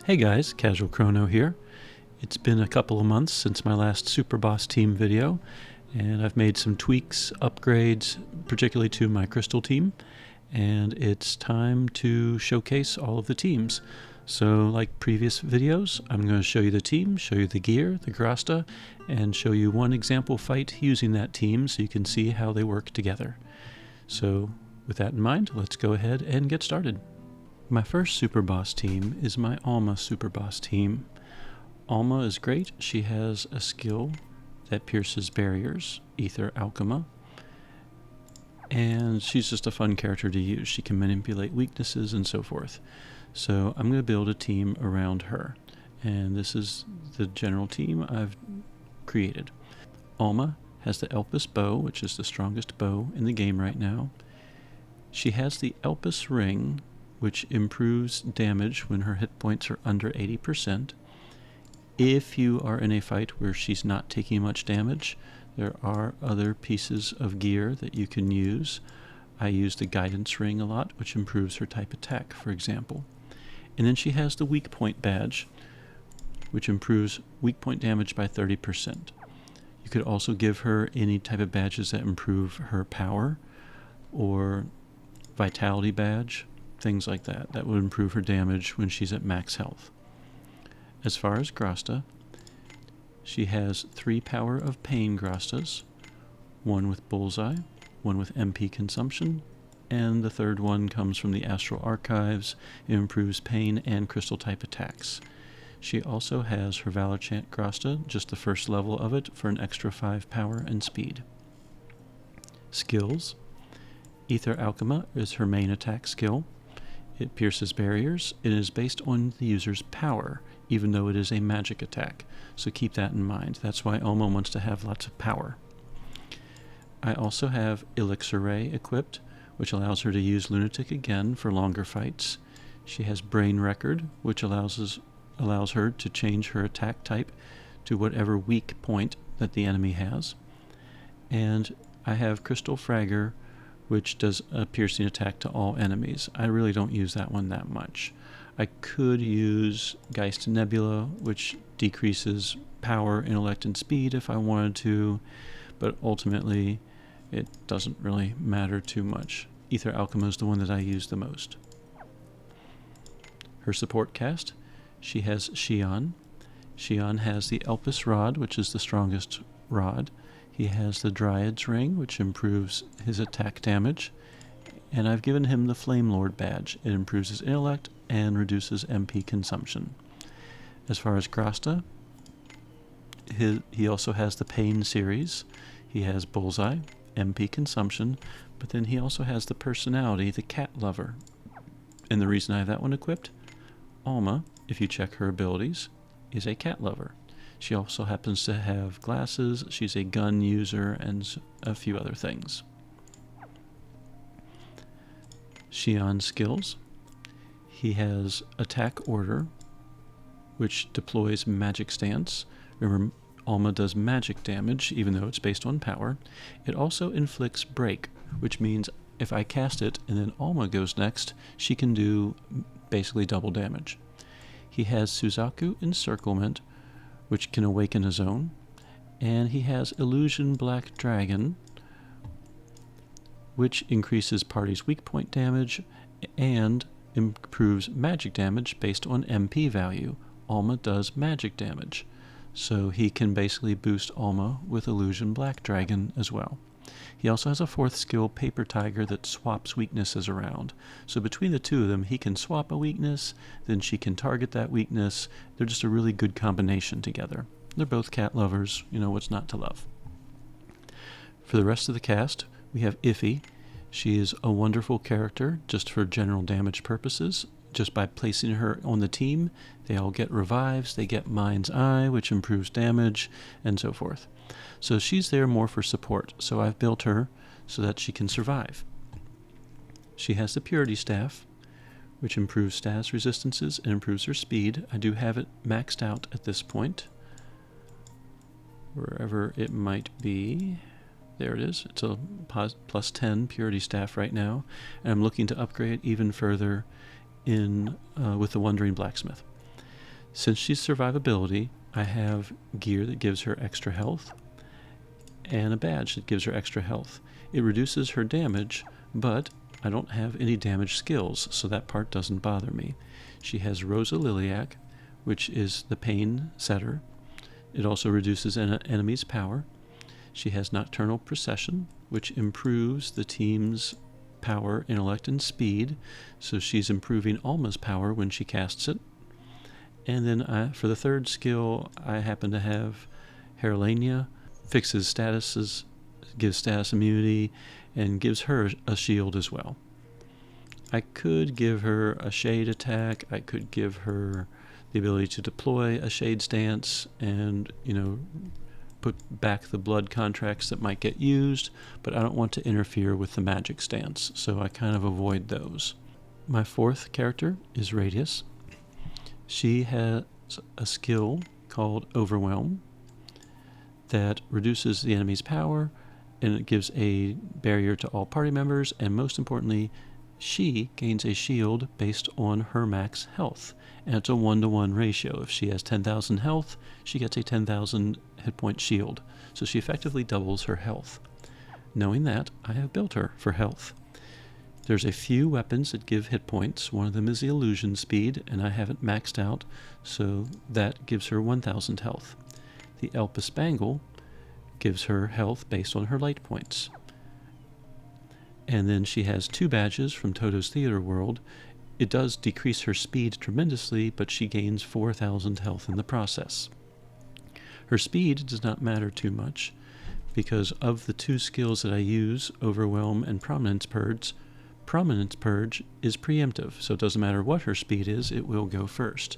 Hey guys, Casual Crono here. It's been a couple of months since my last Superboss team video, and I've made some tweaks, upgrades, particularly to my Crystal team, and it's time to showcase all of the teams. So like previous videos, I'm going to show you the team, show you the gear, the grasta, and show you one example fight using that team so you can see how they work together. So with that in mind, let's go ahead and get started. My first Superboss team is my Alma Superboss team. Alma is great. She has a skill that pierces barriers, Ether Alchema, and she's just a fun character to use. She can manipulate weaknesses and so forth. So I'm going to build a team around her, and this is the general team I've created. Alma has the Elpis bow, which is the strongest bow in the game right now. She has the Elpis ring, which improves damage when her hit points are under 80%. If you are in a fight where she's not taking much damage, there are other pieces of gear that you can use. I use the guidance ring a lot, which improves her type attack, for example. And then she has the weak point badge, which improves weak point damage by 30%. You could also give her any type of badges that improve her power, or vitality badge, things like that. That would improve her damage when she's at max health. As far as grasta, she has 3 power of pain grastas, one with bullseye, one with MP consumption, and the third one comes from the Astral Archives. It improves pain and crystal type attacks. She also has her Valor Chant grasta, just the first level of it, for an extra 5 power and speed. Skills. Ether Alchema is her main attack skill. It pierces barriers. It is based on the user's power, even though it is a magic attack. So keep that in mind. That's why Alma wants to have lots of power. I also have Elixir Ray equipped, which allows her to use Lunatic again for longer fights. She has Brain Record, which allows her to change her attack type to whatever weak point that the enemy has. And I have Crystal Fragger, which does a piercing attack to all enemies. I really don't use that one that much. I could use Geist Nebula, which decreases power, intellect, and speed if I wanted to, but ultimately it doesn't really matter too much. Ether Alchema is the one that I use the most. Her support cast, she has Xion. Xion has the Elpis Rod, which is the strongest rod. He has the Dryad's Ring, which improves his attack damage. And I've given him the Flame Lord badge. It improves his intellect and reduces MP consumption. As far as grasta, he also has the Pain series. He has Bullseye, MP consumption, but then he also has the personality, the Cat Lover. And the reason I have that one equipped, Alma, if you check her abilities, is a cat lover. She also happens to have glasses, she's a gun user, and a few other things. Xion's skills. He has Attack Order, which deploys Magic Stance. Remember, Alma does magic damage, even though it's based on power. It also inflicts Break, which means if I cast it and then Alma goes next, she can do basically double damage. He has Suzaku Encirclement, which can awaken a zone, and he has Illusion Black Dragon, which increases party's weak point damage and improves magic damage based on MP value. Alma does magic damage, so he can basically boost Alma with Illusion Black Dragon as well. He also has a 4th skill, Paper Tiger, that swaps weaknesses around. So between the two of them, he can swap a weakness, then she can target that weakness. They're just a really good combination together. They're both cat lovers, you know what's not to love. For the rest of the cast, we have Iffy. She is a wonderful character just for general damage purposes. Just by placing her on the team, they all get revives, they get Mind's Eye, which improves damage, and so forth. So she's there more for support, so I've built her so that she can survive. She has the Purity Staff, which improves status resistances and improves her speed. I do have it maxed out at this point, wherever it might be. There it is. It's a plus 10 Purity Staff right now, and I'm looking to upgrade even further with the Wandering Blacksmith. Since she's survivability, I have gear that gives her extra health and a badge that gives her extra health. It reduces her damage, but I don't have any damage skills, so that part doesn't bother me. She has Rosa Liliac, which is the pain setter. It also reduces an enemy's power. She has Nocturnal Procession, which improves the team's power, intellect, and speed, so she's improving Alma's power when she casts it. And then for the third skill, I happen to have Heralania, fixes statuses, gives status immunity, and gives her a shield as well. I could give her a shade attack. I could give her the ability to deploy a shade stance and, put back the blood contracts that might get used, but I don't want to interfere with the magic stance, so I kind of avoid those. My fourth character is Radius. She has a skill called Overwhelm that reduces the enemy's power, and it gives a barrier to all party members, and most importantly, she gains a shield based on her max health, and it's a 1-to-1 ratio. If she has 10,000 health, she gets a 10,000 hit point shield, so she effectively doubles her health. Knowing that, I have built her for health. There's a few weapons that give hit points. One of them is the illusion speed, and I haven't maxed out, so that gives her 1,000 health. The Elpis Bangle gives her health based on her light points. And then she has 2 badges from Toto's Theater World. It does decrease her speed tremendously, but she gains 4,000 health in the process. Her speed does not matter too much, because of the 2 skills that I use, Overwhelm and Prominence Purge is preemptive, so it doesn't matter what her speed is, it will go first.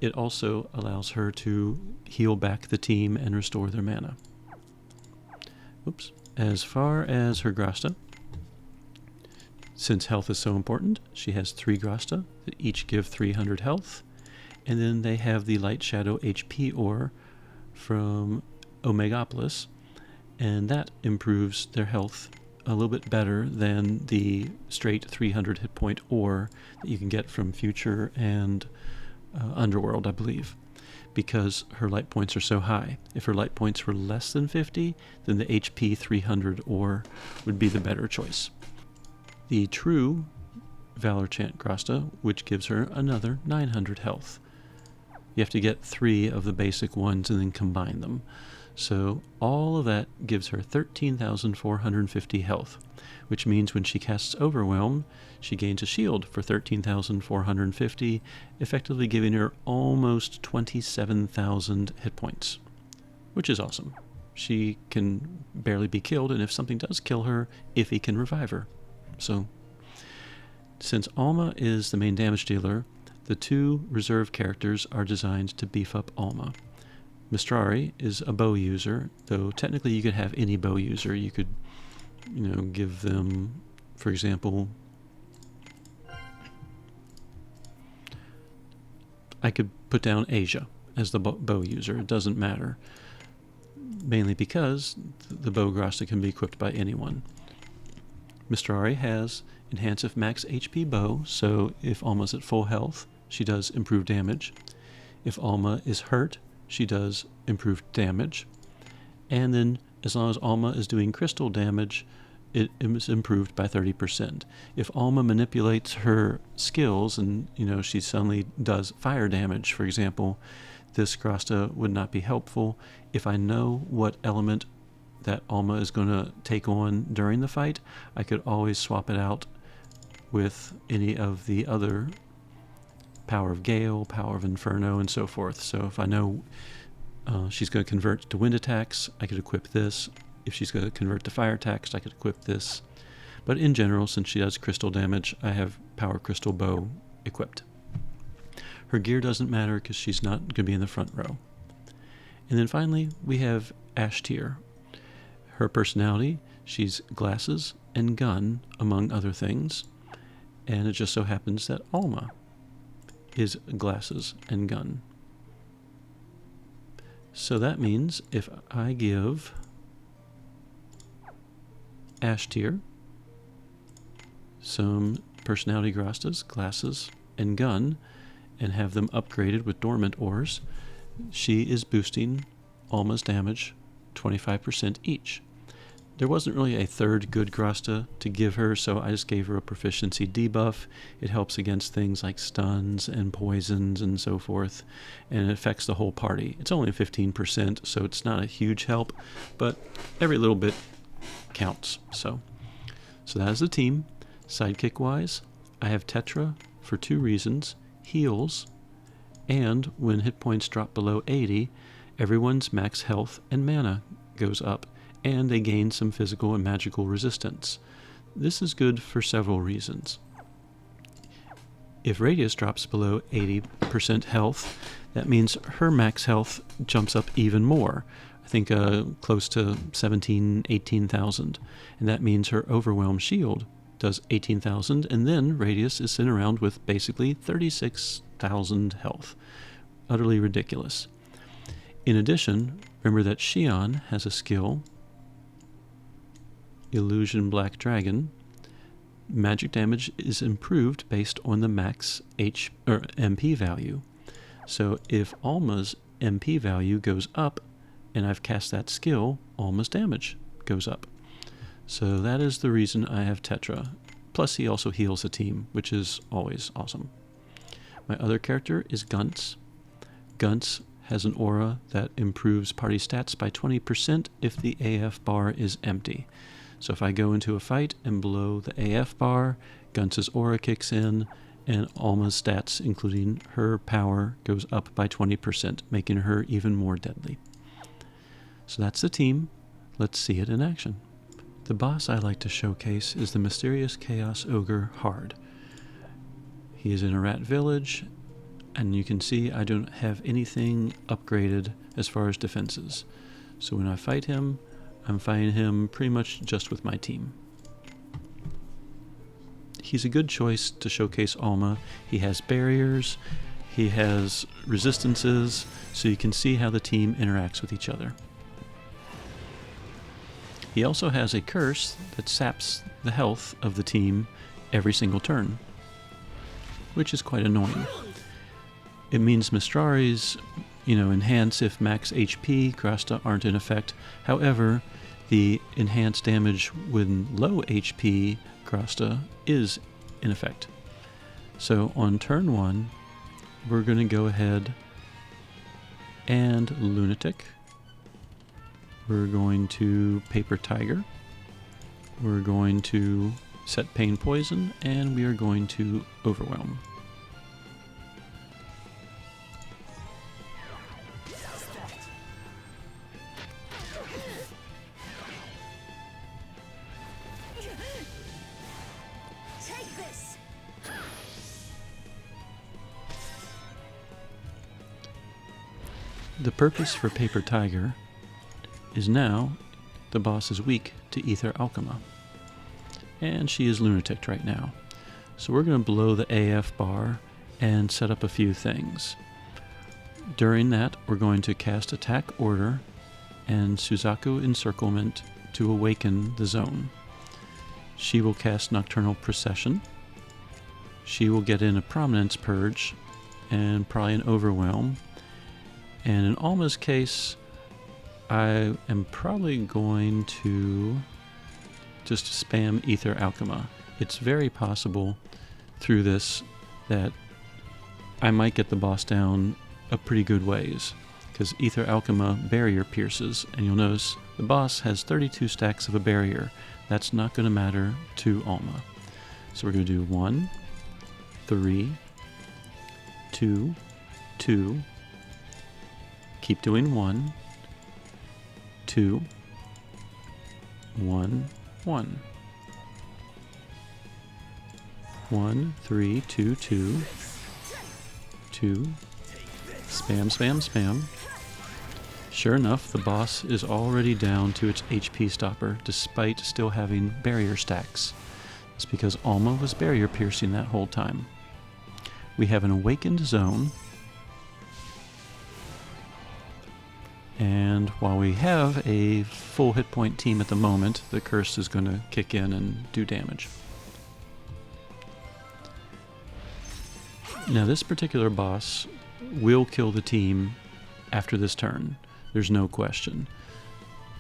It also allows her to heal back the team and restore their mana. Oops. As far as her grasta, since health is so important, she has 3 grasta that each give 300 health, and then they have the Light Shadow HP ore from Omegapolis, and that improves their health a little bit better than the straight 300 hit point ore that you can get from Future and Underworld, I believe, because her light points are so high. If her light points were less than 50, then the HP 300 ore would be the better choice. The true Valor Chant Grasta, which gives her another 900 health. You have to get 3 of the basic ones and then combine them. So all of that gives her 13,450 health, which means when she casts Overwhelm, she gains a shield for 13,450, effectively giving her almost 27,000 hit points, which is awesome. She can barely be killed, and if something does kill her, Iffy can revive her. So, since Alma is the main damage dealer, the 2 reserve characters are designed to beef up Alma. Mistrari is a bow user, though technically you could have any bow user. You could, give them, for example, I could put down Asia as the bow user. It doesn't matter, mainly because the bow grasta can be equipped by anyone. Mistrari has Enhanced Max HP bow, so if Alma's at full health, she does improved damage. If Alma is hurt, she does improved damage. And then, as long as Alma is doing crystal damage, it is improved by 30%. If Alma manipulates her skills and, she suddenly does fire damage, for example, this grasta would not be helpful. If I know what element that Alma is going to take on during the fight, I could always swap it out with any of the other Power of Gale, Power of Inferno, and so forth. So if I know she's going to convert to wind attacks, I could equip this. If she's going to convert to fire attacks, I could equip this. But in general, since she does crystal damage, I have Power Crystal Bow equipped. Her gear doesn't matter because she's not going to be in the front row. And then finally, we have Ashtir. Her personality, she's glasses and gun, among other things. And it just so happens that Alma is glasses and gun. So that means if I give Ashtir some personality grastas, glasses, and gun, and have them upgraded with dormant ores, she is boosting Alma's damage 25% each. There wasn't really a third good grasta to give her, so I just gave her a proficiency debuff. It helps against things like stuns and poisons and so forth, and it affects the whole party. It's only 15%, so it's not a huge help, but every little bit counts. So that is the team. Sidekick-wise, I have Tetra for 2 reasons: heals, and when hit points drop below 80, everyone's max health and mana goes up, and they gain some physical and magical resistance. This is good for several reasons. If Radius drops below 80% health, that means her max health jumps up even more. I think close to 17,000, 18,000. And that means her Overwhelm Shield does 18,000, and then Radius is sitting around with basically 36,000 health. Utterly ridiculous. In addition, remember that Xion has a skill, Illusion Black Dragon. Magic damage is improved based on the max MP value. So if Alma's MP value goes up and I've cast that skill, Alma's damage goes up. So that is the reason I have Tetra. Plus he also heals the team, which is always awesome. My other character is Gunts. Gunts has an aura that improves party stats by 20% if the AF bar is empty. So if I go into a fight and blow the AF bar, Gunts' aura kicks in, and Alma's stats, including her power, goes up by 20%, making her even more deadly. So that's the team. Let's see it in action. The boss I like to showcase is the Mysterious Chaos Ogre Hard. He is in a rat village, and you can see I don't have anything upgraded as far as defenses. So when I fight him, I'm fighting him pretty much just with my team. He's a good choice to showcase Alma. He has barriers, he has resistances, so you can see how the team interacts with each other. He also has a curse that saps the health of the team every single turn, which is quite annoying. It means Mistraris, enhance if max HP, grasta aren't in effect. However, the enhanced damage when low HP grasta is in effect. So on turn 1, we're going to go ahead and Lunatic. We're going to Paper Tiger. We're going to set Pain Poison, and we are going to Overwhelm. The purpose for Paper Tiger is now the boss is weak to Ether Alchema, and she is lunaticked right now. So we're going to blow the AF bar and set up a few things. During that, we're going to cast Attack Order and Suzaku Encirclement to awaken the zone. She will cast Nocturnal Procession. She will get in a Prominence Purge and probably an Overwhelm. And in Alma's case, I am probably going to just spam Ether Alchema. It's very possible through this that I might get the boss down a pretty good ways, because Ether Alchema barrier pierces, and you'll notice the boss has 32 stacks of a barrier. That's not going to matter to Alma. So we're going to do 1, 3, 2, 2, keep doing 1, 2, 1, 1. 1, 3, 2, 2, 2, spam, spam, spam. Sure enough, the boss is already down to its HP stopper, despite still having barrier stacks. It's because Alma was barrier piercing that whole time. We have an awakened zone, and while we have a full hit point team at the moment, the curse is going to kick in and do damage. Now this particular boss will kill the team after this turn. There's no question.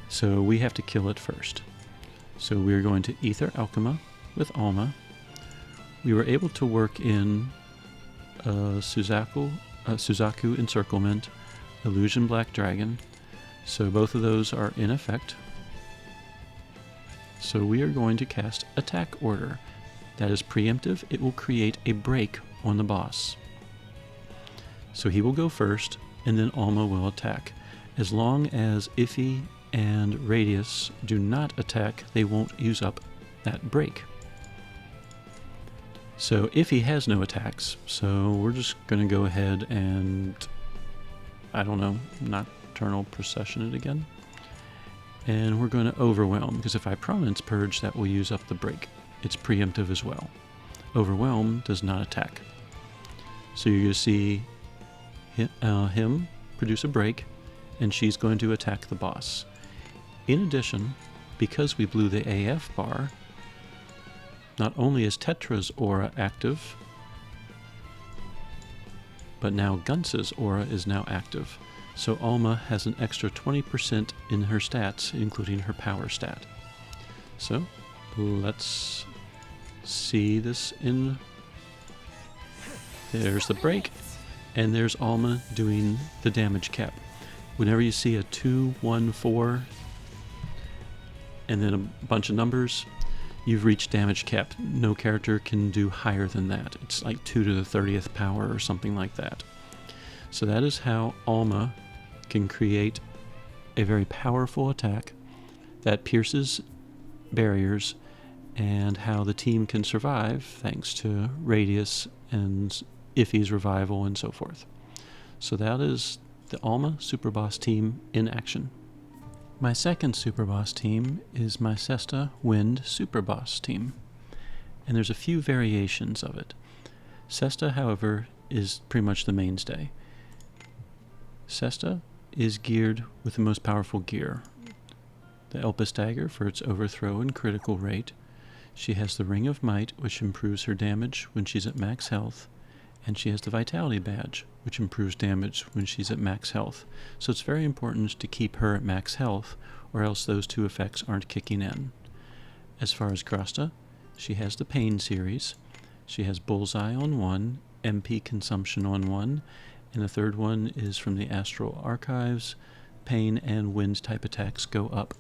So we have to kill it first. So we're going to Ether Alchema with Alma. We were able to work in Suzaku Encirclement, Illusion Black Dragon. So both of those are in effect. So we are going to cast Attack Order. That is preemptive. It will create a break on the boss. So he will go first, and then Alma will attack. As long as Iffy and Radius do not attack, they won't use up that break. So Iffy has no attacks, so we're just going to go ahead and, I don't know, Nocturnal Procession it again. And we're going to Overwhelm, because if I Prominence Purge, that will use up the break. It's preemptive as well. Overwhelm does not attack. So you're going to see him produce a break, and she's going to attack the boss. In addition, because we blew the AF bar, not only is Tetra's aura active, but now Gunce's aura is now active. So Alma has an extra 20% in her stats, including her power stat. So let's see this in... There's the break, and there's Alma doing the damage cap. Whenever you see a 2, 1, 4, and then a bunch of numbers, you've reached damage cap. No character can do higher than that. It's like 2 to the 30th power or something like that. So that is how Alma can create a very powerful attack that pierces barriers, and how the team can survive thanks to Radius and Iffy's revival and so forth. So that is the Alma Superboss team in action. My second Superboss team is my Sesta Wind Superboss team, and there's a few variations of it. Sesta, however, is pretty much the mainstay. Sesta is geared with the most powerful gear. The Elpis Dagger for its overthrow and critical rate. She has the Ring of Might, which improves her damage when she's at max health, and she has the Vitality Badge, which improves damage when she's at max health. So it's very important to keep her at max health, or else those two effects aren't kicking in. As far as Grasta, she has the Pain series. She has Bullseye on 1, MP Consumption on 1, and the third one is from the Astral Archives. Pain and Wind type attacks go up.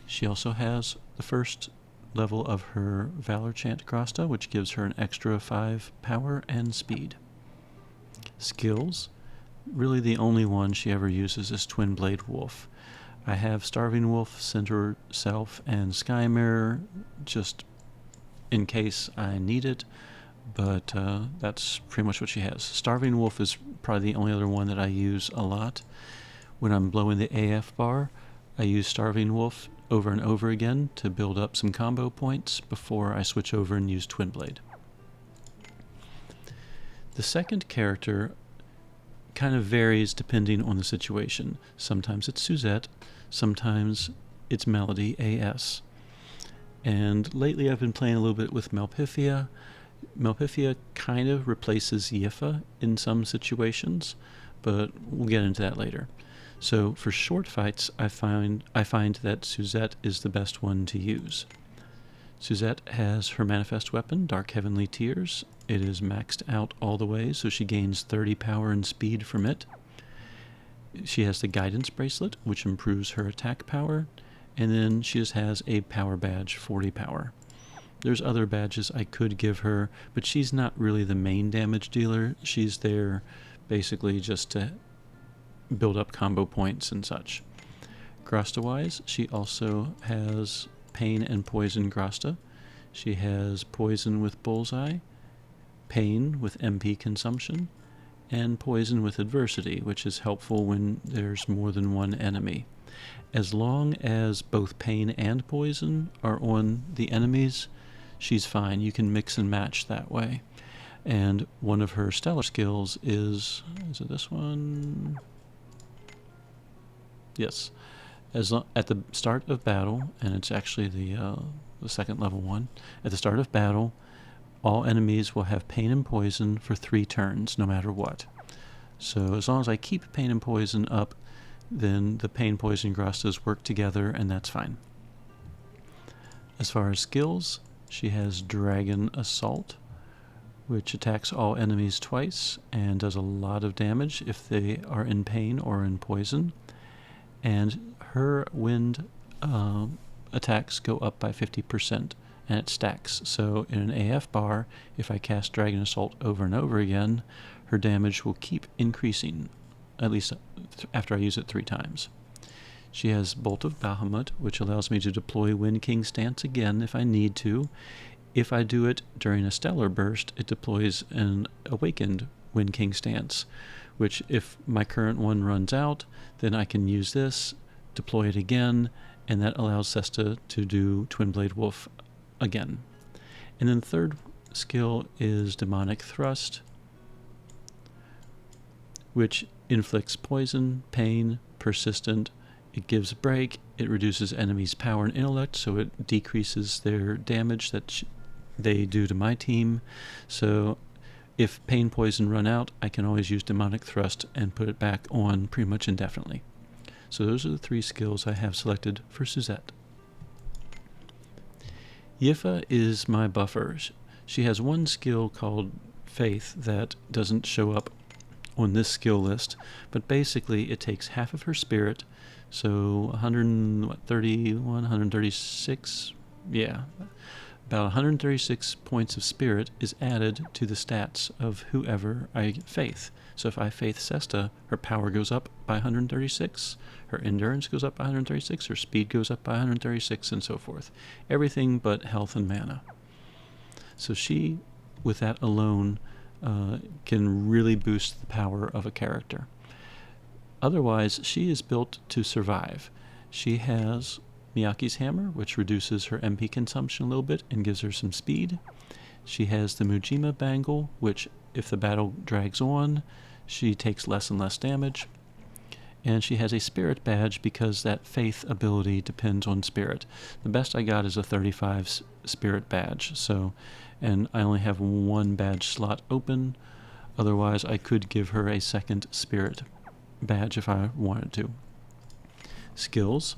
She also has the first level of her Valor Chant Grasta, which gives her an extra 5 power and speed. Skills, really the only one she ever uses is Twin Blade Wolf. I have Starving Wolf, Center Self, and Sky Mirror just in case I need it, but that's pretty much what she has. Starving Wolf is probably the only other one that I use a lot. When I'm blowing the AF bar, I use Starving Wolf over and over again to build up some combo points before I switch over and use Twin Blade. The second character kind of varies depending on the situation. Sometimes it's Suzette, sometimes it's Melody AS. And lately I've been playing a little bit with Malpifia. Malpifia kind of replaces Yifa in some situations, but we'll get into that later. So for short fights, I find that Suzette is the best one to use. Suzette has her manifest weapon, Dark Heavenly Tears. It is maxed out all the way, so she gains 30 power and speed from it. She has the Guidance Bracelet, which improves her attack power, and then she just has a power badge, 40 power. There's other badges I could give her, but she's not really the main damage dealer. She's there basically just to build up combo points and such. Grasta-wise, she also has Pain and Poison Grasta. She has Poison with Bullseye, Pain with MP Consumption, and Poison with Adversity, which is helpful when there's more than one enemy. As long as both Pain and Poison are on the enemies, she's fine. You can mix and match that way. And one of her stellar skills is it this one? Yes. At the start of battle, and it's actually the second level one, at the start of battle, all enemies will have pain and poison for 3 turns, no matter what. So as long as I keep pain and poison up, then the pain, poison, grastas work together, and that's fine. As far as skills, she has Dragon Assault, which attacks all enemies twice and does a lot of damage if they are in pain or in poison. And her wind attacks go up by 50%, and it stacks. So in an AF bar, if I cast Dragon Assault over and over again, her damage will keep increasing, at least after I use it 3 times. She has Bolt of Bahamut, which allows me to deploy Wind King Stance again if I need to. If I do it during a Stellar Burst, it deploys an Awakened Wind King Stance, which if my current one runs out, then I can use this, deploy it again, and that allows Sesta to do Twin Blade Wolf again. And then the third skill is Demonic Thrust, which inflicts poison, pain, persistent. It gives a break. It reduces enemies' power and intellect, so it decreases their damage that they do to my team. So if pain, poison run out, I can always use Demonic Thrust and put it back on pretty much indefinitely. So those are the 3 skills I have selected for Suzette. Yifa is my buffer. She has one skill called Faith that doesn't show up on this skill list, but basically it takes half of her spirit, so 136, yeah, about 136 points of spirit is added to the stats of whoever I faith. So if I faith Sesta, her power goes up by 136, her endurance goes up by 136, her speed goes up by 136, and so forth. Everything but health and mana. So she, with that alone, can really boost the power of a character. Otherwise, she is built to survive. She has Miyaki's Hammer, which reduces her MP consumption a little bit and gives her some speed. She has the Mujima Bangle, which, if the battle drags on, she takes less and less damage. And she has a Spirit Badge because that Faith ability depends on Spirit. The best I got is a 35 Spirit Badge, and I only have 1 badge slot open. Otherwise, I could give her a second Spirit Badge if I wanted to. Skills.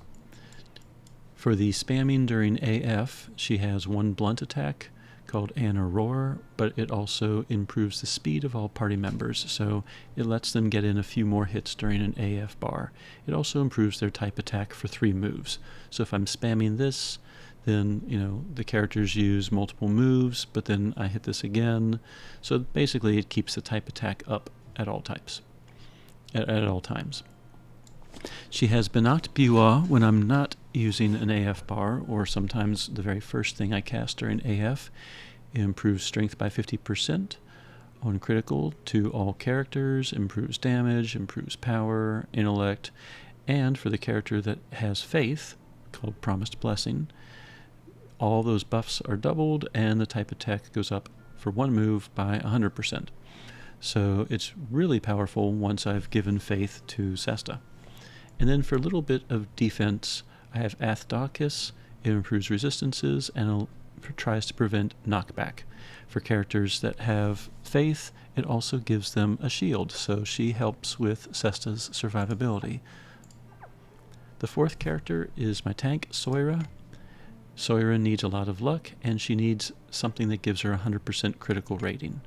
For the spamming during AF, she has 1 blunt attack called An Aurora, but it also improves the speed of all party members, so it lets them get in a few more hits during an AF bar. It also improves their type attack for 3 moves. So if I'm spamming this, then the characters use multiple moves, but then I hit this again. So basically it keeps the type attack up at all times. She has Benakt Biwa when I'm not using an AF bar, or sometimes the very first thing I cast during AF. It improves strength by 50% on critical to all characters, improves damage, improves power, intellect, and for the character that has faith, called Promised Blessing, all those buffs are doubled and the type attack goes up for 1 move by 100%. So it's really powerful once I've given faith to Sesta. And then for a little bit of defense, I have Athdakis. It improves resistances and tries to prevent knockback. For characters that have faith, it also gives them a shield, so she helps with Sesta's survivability. The 4th character is my tank, Soira. Soira needs a lot of luck, and she needs something that gives her 100% critical rating.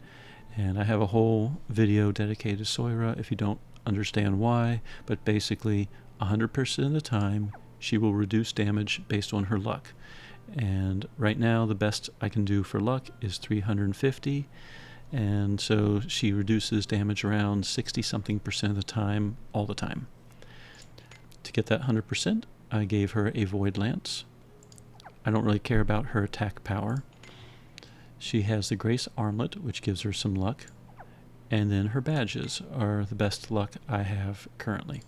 And I have a whole video dedicated to Soira if you don't understand why, but basically 100% of the time she will reduce damage based on her luck. And right now the best I can do for luck is 350, and so she reduces damage around 60-something% of the time, all the time. To get that 100%, I gave her a Void Lance. I don't really care about her attack power. She has the Grace Armlet, which gives her some luck, and then her badges are the best luck I have currently.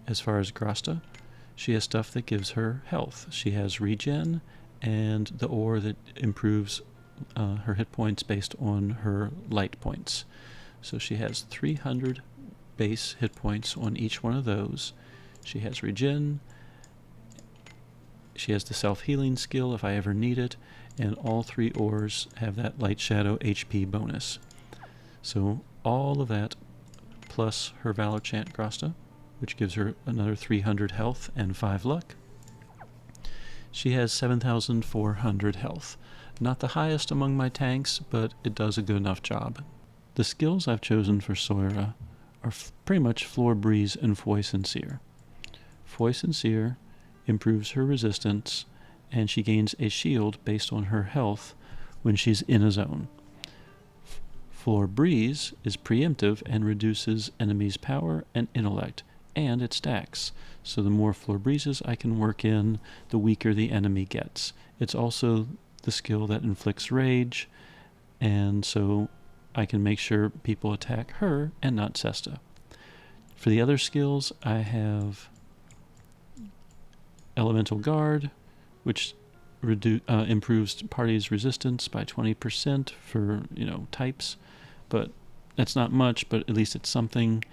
As far as grasta, she has stuff that gives her health. She has regen and the ore that improves her hit points based on her light points. So she has 300 base hit points on each one of those. She has regen. She has the self-healing skill if I ever need it, and all 3 ores have that light shadow HP bonus. So all of that plus her Valor Chant Grasta, which gives her another 300 health and 5 luck. She has 7,400 health. Not the highest among my tanks, but it does a good enough job. The skills I've chosen for Soira are pretty much Floor Breeze and Foi Sincere. Foi Sincere improves her resistance, and she gains a shield based on her health when she's in a zone. Floor Breeze is preemptive and reduces enemies' power and intellect, and it stacks. So the more Floor Breezes I can work in, the weaker the enemy gets. It's also the skill that inflicts rage, and so I can make sure people attack her and not Sesta. For the other skills, I have Elemental Guard, which improves party's resistance by 20% for, types, but that's not much, but at least it's something.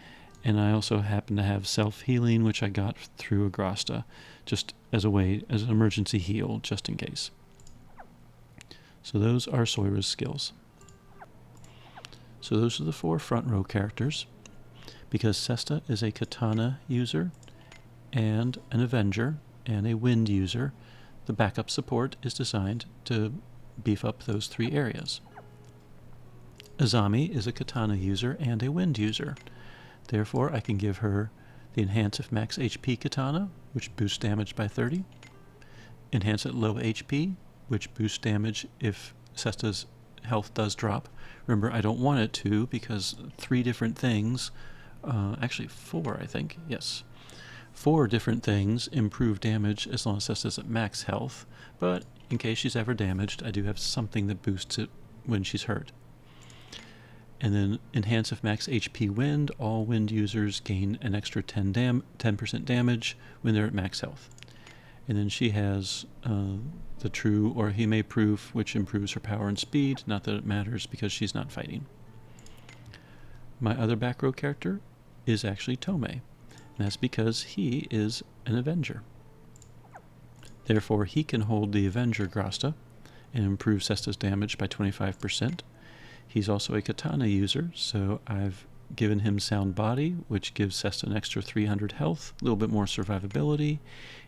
And I also happen to have self-healing, which I got through a grasta, just as an emergency heal, just in case. So those are Soira's skills. So those are the 4 front row characters. Because Sesta is a katana user and an avenger and a wind user, the backup support is designed to beef up those 3 areas. Azami is a katana user and a wind user. Therefore, I can give her the Enhance if Max HP Katana, which boosts damage by 30. Enhance at low HP, which boosts damage if Sesta's health does drop. Remember, I don't want it to because 3 different things, actually 4, I think, yes. 4 different things improve damage as long as Sesta's at max health, but in case she's ever damaged, I do have something that boosts it when she's hurt. And then Enhance if Max HP Wind, all wind users gain an extra 10% damage when they're at max health. And then she has the True or Hime Proof, which improves her power and speed, not that it matters because she's not fighting. My other back row character is actually Tome, and that's because he is an Avenger. Therefore, he can hold the Avenger Grasta and improve Sesta's damage by 25%. He's also a katana user, so I've given him Sound Body, which gives Sesta an extra 300 health, a little bit more survivability,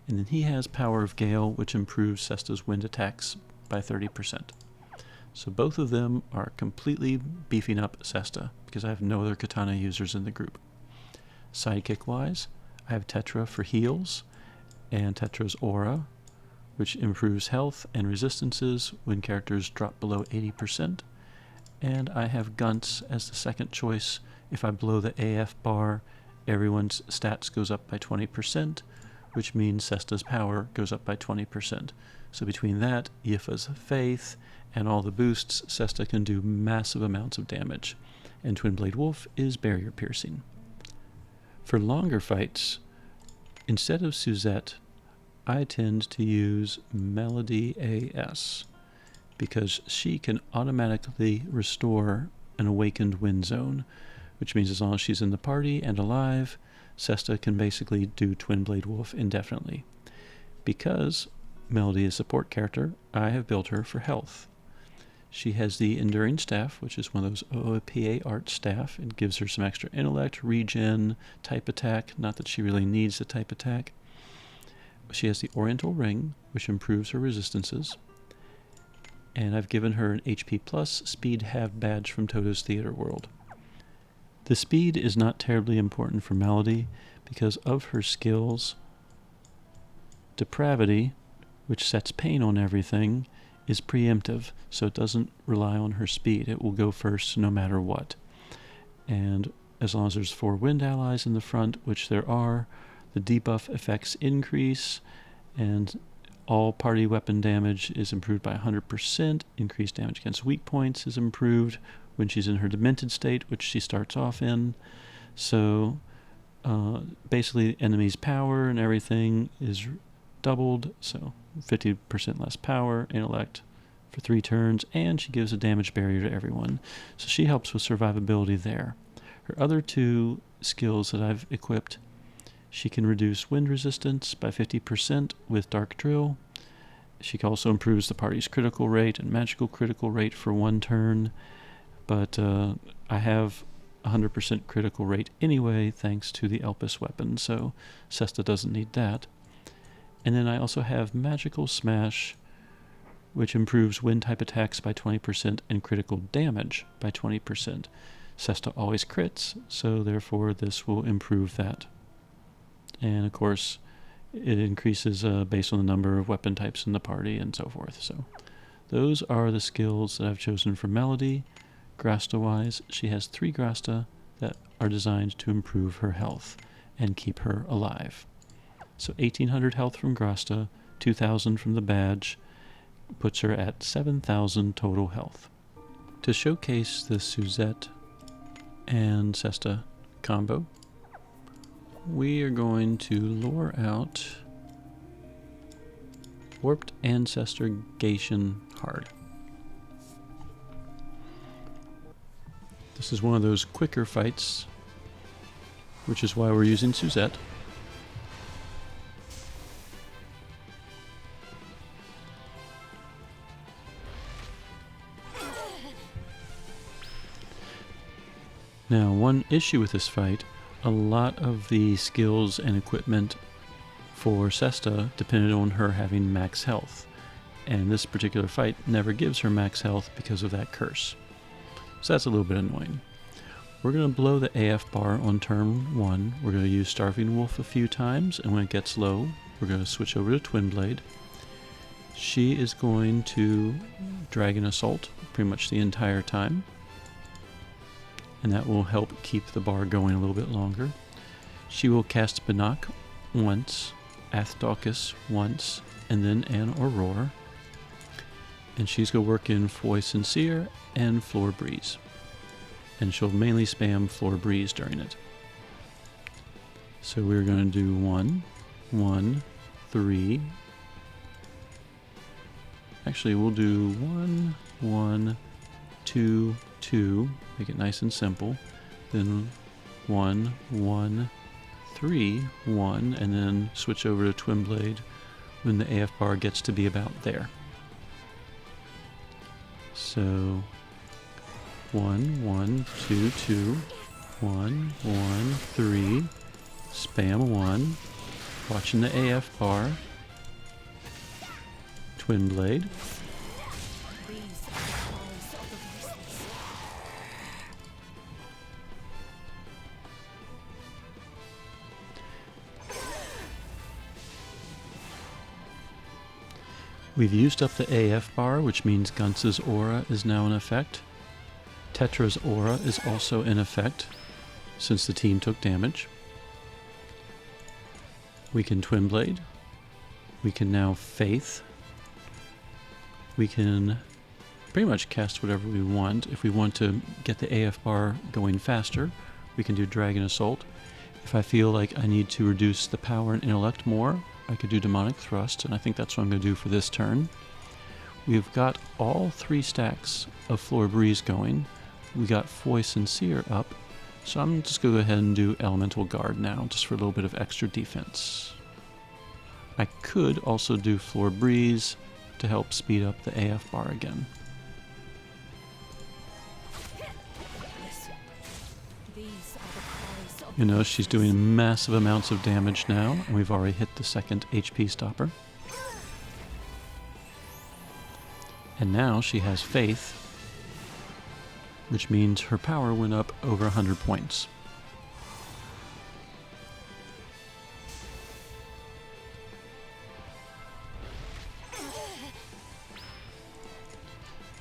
and then he has Power of Gale, which improves Sesta's wind attacks by 30%. So both of them are completely beefing up Sesta, because I have no other katana users in the group. Sidekick-wise, I have Tetra for heals, and Tetra's Aura, which improves health and resistances when characters drop below 80%. And I have Gunts as the second choice. If I blow the AF bar, everyone's stats goes up by 20%, which means Sesta's power goes up by 20%. So between that, Yifa's Faith, and all the boosts, Sesta can do massive amounts of damage. And Twin Blade Wolf is barrier piercing. For longer fights, instead of Suzette, I tend to use Melody AS, because she can automatically restore an awakened wind zone, which means as long as she's in the party and alive, Sesta can basically do Twin Blade Wolf indefinitely. Because Melody is a support character, I have built her for health. She has the Enduring Staff, which is one of those OOPA art staff. It gives her some extra intellect, regen, type attack, not that she really needs the type attack. She has the Oriental Ring, which improves her resistances. And I've given her an HP plus speed half badge from Toto's Theater World. The speed is not terribly important for Melody because of her skills. Depravity, which sets pain on everything, is preemptive, so it doesn't rely on her speed. It will go first no matter what. And as long as there's 4 wind allies in the front, which there are, the debuff effects increase, and all party weapon damage is improved by 100%. Increased damage against weak points is improved when she's in her demented state, which she starts off in. So basically, enemy's power and everything is doubled, so 50% less power, intellect for 3 turns, and she gives a damage barrier to everyone. So she helps with survivability there. Her other 2 skills that I've equipped, she can reduce wind resistance by 50% with Dark Drill, She also improves the party's critical rate and magical critical rate for 1 turn, but I have 100% critical rate anyway thanks to the Elpis weapon, so Sesta doesn't need that. And then I also have Magical Smash, which improves wind-type attacks by 20% and critical damage by 20%. Sesta always crits, so therefore this will improve that. And of course, it increases based on the number of weapon types in the party and so forth. So those are the skills that I've chosen for Melody. Grasta-wise, she has 3 grasta that are designed to improve her health and keep her alive. So 1800 health from grasta, 2000 from the badge, puts her at 7000 total health. To showcase the Suzette and Sesta combo, we are going to lure out Warped Ancestor Gaishin Hard. This is one of those quicker fights, which is why we're using Suzette. Now, one issue with this fight, a lot of the skills and equipment for Sesta depended on her having max health, and this particular fight never gives her max health because of that curse. So that's a little bit annoying. We're going to blow the AF bar on turn 1. We're going to use Starving Wolf a few times, and when it gets low, we're going to switch over to Twin Blade. She is going to Dragon Assault pretty much the entire time, and that will help keep the bar going a little bit longer. She will cast Banach once, Athdaucus once, and then an Aurora. And she's going to work in Foy Sincere and Floor Breeze. And she'll mainly spam Floor Breeze during it. So we're going to do 1, 1, 3. Actually, we'll do 1, 1, 2, 2, make it nice and simple, then 1, 1, 3, 1, and then switch over to Twin Blade when the AF bar gets to be about there. So 1, 1, 2, 2, 1, 1, 3, spam 1, watching the AF bar, Twin Blade, we've used up the AF bar, which means Guntz's aura is now in effect. Tetra's aura is also in effect, since the team took damage. We can Twin Blade. We can now Faith. We can pretty much cast whatever we want. If we want to get the AF bar going faster, we can do Dragon Assault. If I feel like I need to reduce the power and intellect more, I could do Demonic Thrust, and I think that's what I'm going to do for this turn. We've got all 3 stacks of Floor Breeze going. We got Foy Sincere up, so I'm just going to go ahead and do Elemental Guard now, just for a little bit of extra defense. I could also do Floor Breeze to help speed up the AF bar again. You know, she's doing massive amounts of damage now, and we've already hit the 2nd HP stopper. And now she has Faith, which means her power went up over 100 points.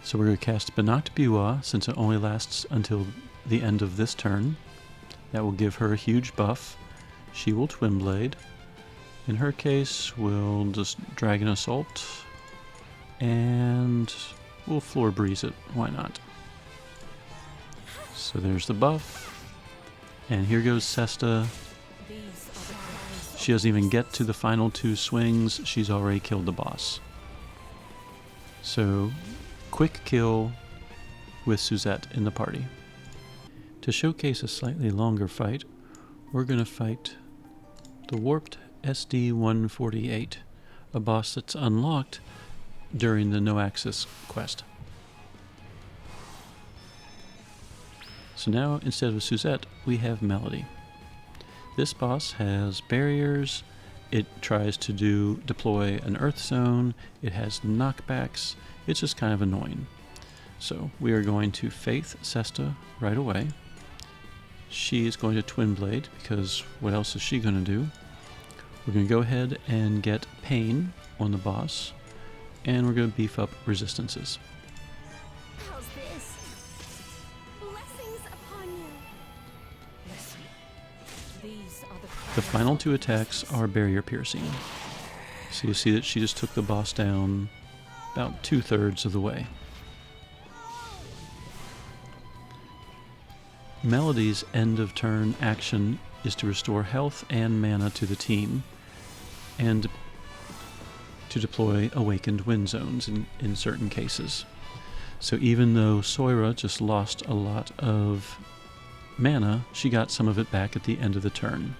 So we're going to cast Banach Biwa, since it only lasts until the end of this turn. That will give her a huge buff. She will Twin Blade. In her case, we'll just Dragon Assault. And we'll Floor Breeze it. Why not? So there's the buff. And here goes Sesta. She doesn't even get to the final 2 swings. She's already killed the boss. So, quick kill with Suzette in the party. To showcase a slightly longer fight, we're going to fight the Warped SD-148, a boss that's unlocked during the no access quest. So now, instead of Suzette, we have Melody. This boss has barriers. It tries to deploy an earth zone. It has knockbacks. It's just kind of annoying. So we are going to Faith Sesta right away. She is going to Twin Blade, because what else is she going to do? We're going to go ahead and get Pain on the boss, and we're going to beef up resistances. How's this? Blessings upon you. Listen. These are The final two attacks are barrier piercing. So you see that she just took the boss down about 2/3 of the way. Melody's end of turn action is to restore health and mana to the team, and to deploy awakened wind zones in certain cases. So even though Soira just lost a lot of mana, she got some of it back at the end of the turn.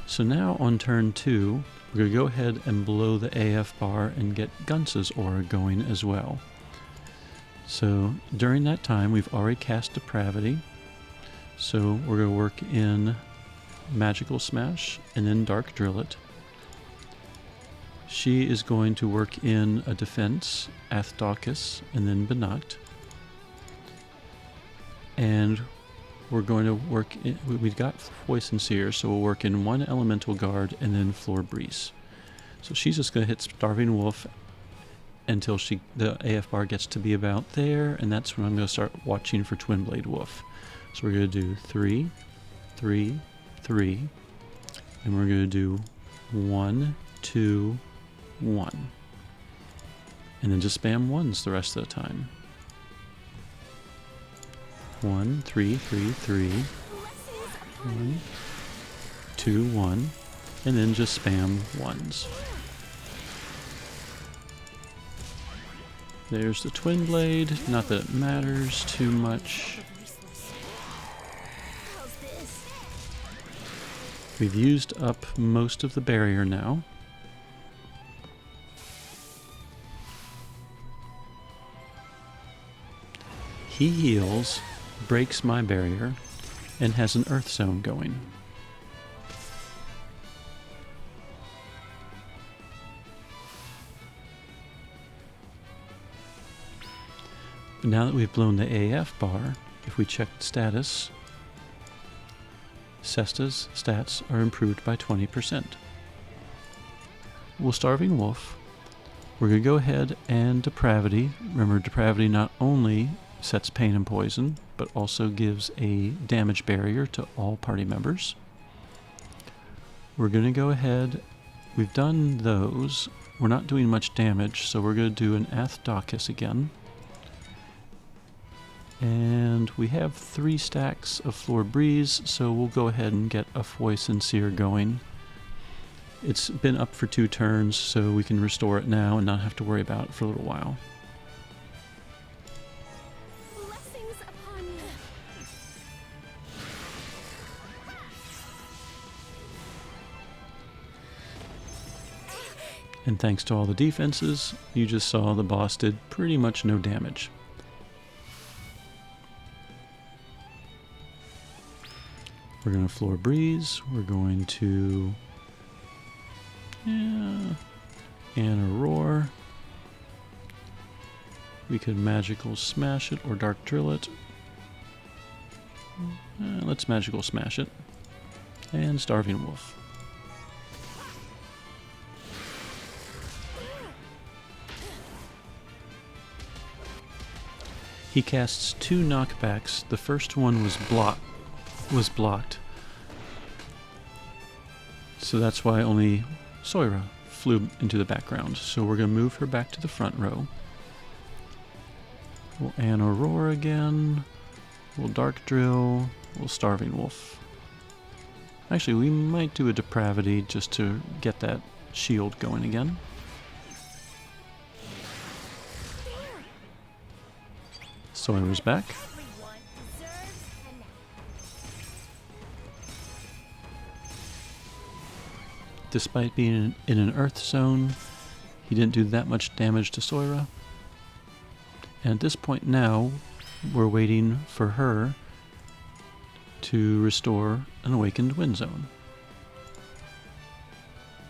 So now on turn 2, we're going to go ahead and blow the AF bar and get Gunsa's aura going as well. So during that time, we've already cast Depravity. So we're going to work in Magical Smash and then Dark Drill it. She is going to work in a defense, Athdaucus, and then Benacht. And we're going to work in, we've got Voice and Seer, so we'll work in one Elemental Guard and then Floor Breeze. So she's just going to hit Starving Wolf until the AF bar gets to be about there, and that's when I'm going to start watching for Twin Blade Wolf. So we're going to do 3, 3, 3, and we're going to do 1, 2, 1. And then just spam ones the rest of the time. 1, 3, 3, 3, 1, 2, 1, and then just spam ones. There's the Twin Blade, not that it matters too much. We've used up most of the barrier now. He heals, breaks my barrier, and has an Earth Zone going. But now that we've blown the AF bar, if we check the status, Sesta's stats are improved by 20%. We'll Starving Wolf. We're going to go ahead and Depravity. Remember, Depravity not only sets pain and poison, but also gives a damage barrier to all party members. We're going to go ahead, we've done those. We're not doing much damage, so we're going to do an Athdaucus again. And we have 3 stacks of Floor Breeze, so we'll go ahead and get a Voice and Seer going. It's been up for 2 turns, so we can restore it now and not have to worry about it for a little while. blessings upon you. And thanks to all the defenses, you just saw the boss did pretty much no damage. We're going to Floor Breeze, we're going to and a Roar. We could Magical Smash it or Dark Drill it. Let's Magical Smash it. And Starving Wolf. He casts 2 knockbacks. The first one was blocked. So that's why only Soira flew into the background. So we're going to move her back to the front row. We'll Aurora again. We'll Dark Drill. We'll Starving Wolf. Actually, we might do a Depravity just to get that shield going again. Soira's back. Despite being in an Earth Zone, He didn't do that much damage to Soira. And at this point now, we're waiting for her to restore an Awakened Wind Zone.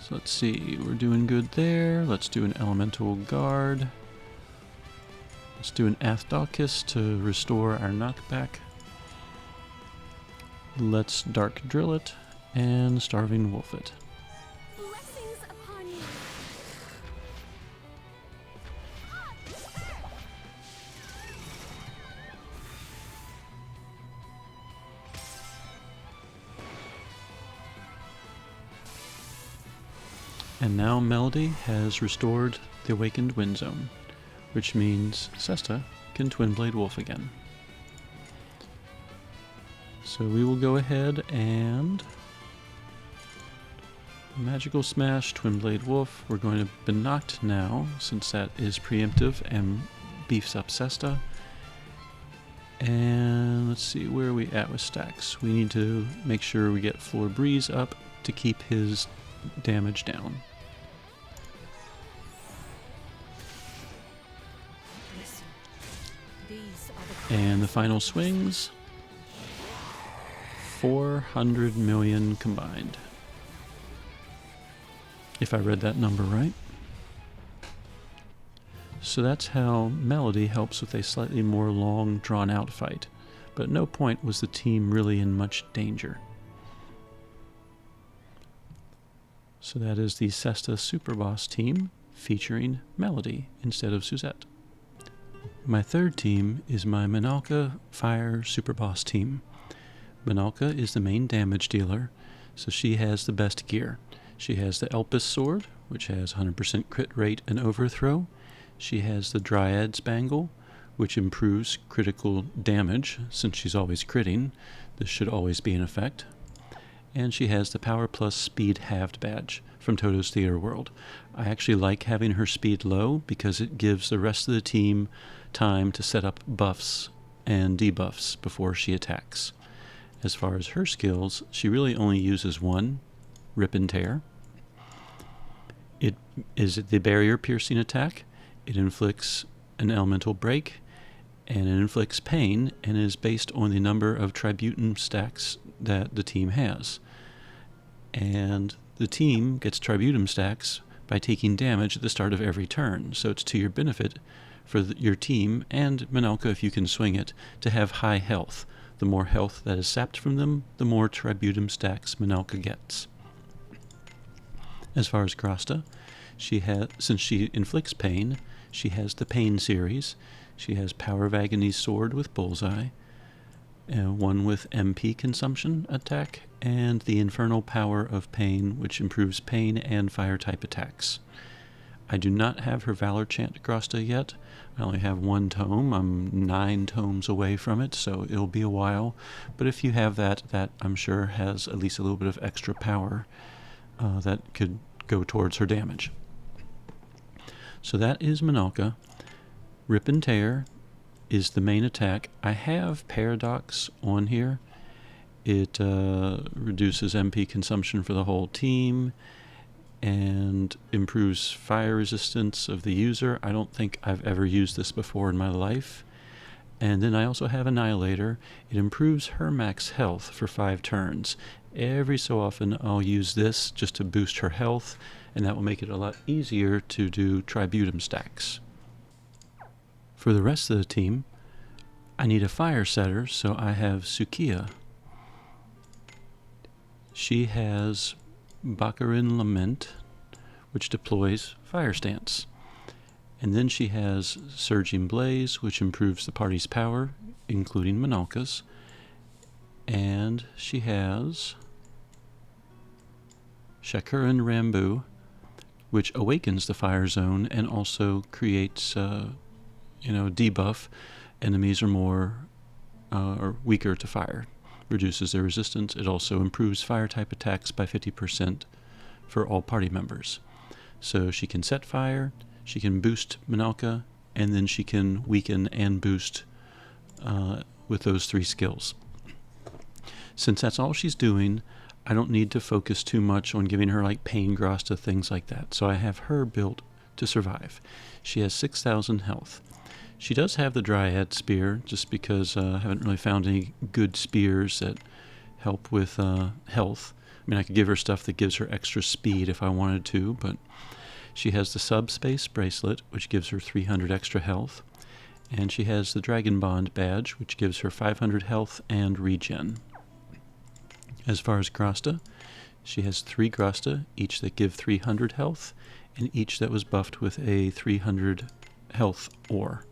So let's see, we're doing good there. Let's do an Elemental Guard. Let's do an Athdalkis to restore our knockback. Let's Dark Drill it and Starving Wolf it. Blessings upon you. And now Melody has restored the Awakened Wind Zone, which means Sesta can Twin Blade Wolf again. So we will go ahead and Magical Smash, Twin Blade Wolf. We're going to Benacht now, since that is preemptive and beefs up Sesta. And let's see, where are we at with stacks? We need to make sure we get Floor Breeze up to keep his damage down. Listen, these are the And the final swings, 400 million combined. If I read that number right. So that's how Melody helps with a slightly more long, drawn-out fight. But at no point was the team really in much danger. So that is the Sesta Superboss team, featuring Melody instead of Suzette. My third team is my Minalca Fire Superboss team. Minalca is the main damage dealer, so she has the best gear. She has the Elpis Sword, which has 100% crit rate and overthrow. She has the Dryad's Bangle, which improves critical damage, since she's always critting. This should always be in effect. And she has the Power Plus Speed Halved badge from Toto's Theater World. I actually like having her speed low because it gives the rest of the team time to set up buffs and debuffs before she attacks. As far as her skills, she really only uses one, Rip and Tear. It is the barrier piercing attack. It inflicts an elemental break, and it inflicts pain, and is based on the number of Tributum stacks that the team has. And the team gets Tributum stacks by taking damage at the start of every turn, so it's to your benefit for your team, and Minalca, if you can swing it, to have high health. The more health that is sapped from them, the more Tributum stacks Minalca gets. As far as grasta, since she inflicts pain, she has the Pain series. She has Power of Agony's Sword with Bullseye, one with MP consumption attack, and the Infernal Power of Pain, which improves pain and fire-type attacks. I do not have her Valor Chant grasta yet. I only have one tome. I'm 9 tomes away from it, so it'll be a while. But if you have that I'm sure has at least a little bit of extra power that could go towards her damage. So that is Minalca. Rip and Tear is the main attack. I have Paradox on here. It reduces MP consumption for the whole team and improves fire resistance of the user. I don't think I've ever used this before in my life. And then I also have Annihilator. It improves her max health for 5 turns. Every so often I'll use this just to boost her health, and that will make it a lot easier to do Tributum stacks. For the rest of the team, I need a fire setter, so I have Sukiya. She has Baccarin Lament, which deploys Fire Stance. And then she has Surging Blaze, which improves the party's power, including Minalca's. And she has Shakuran Rambu, which awakens the fire zone and also creates, debuff. Enemies are more or weaker to fire, reduces their resistance. It also improves fire-type attacks by 50% for all party members. So she can set fire, she can boost Minalca, and then she can weaken and boost with those 3 skills. Since that's all she's doing, I don't need to focus too much on giving her like Pain Grasta, things like that. So I have her built to survive. She has 6,000 health. She does have the Dryad Spear, just because I haven't really found any good spears that help with health. I mean, I could give her stuff that gives her extra speed if I wanted to, but she has the Subspace Bracelet, which gives her 300 extra health, and she has the Dragon Bond Badge, which gives her 500 health and regen. As far as grasta, she has 3 grasta, each that give 300 health, and each that was buffed with a 300 health ore.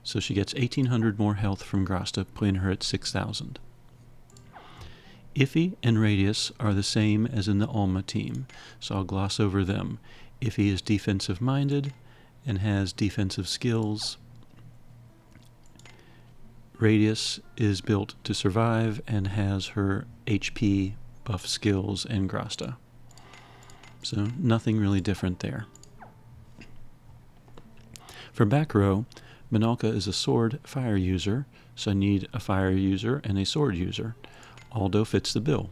So she gets 1,800 more health from grasta, putting her at 6,000. Iffy and Radius are the same as in the Alma team, so I'll gloss over them. Iffy is defensive-minded and has defensive skills. Radius is built to survive and has her HP buff skills and grasta. So nothing really different there. For back row, Minalca is a sword fire user, so I need a fire user and a sword user. Aldo fits the bill.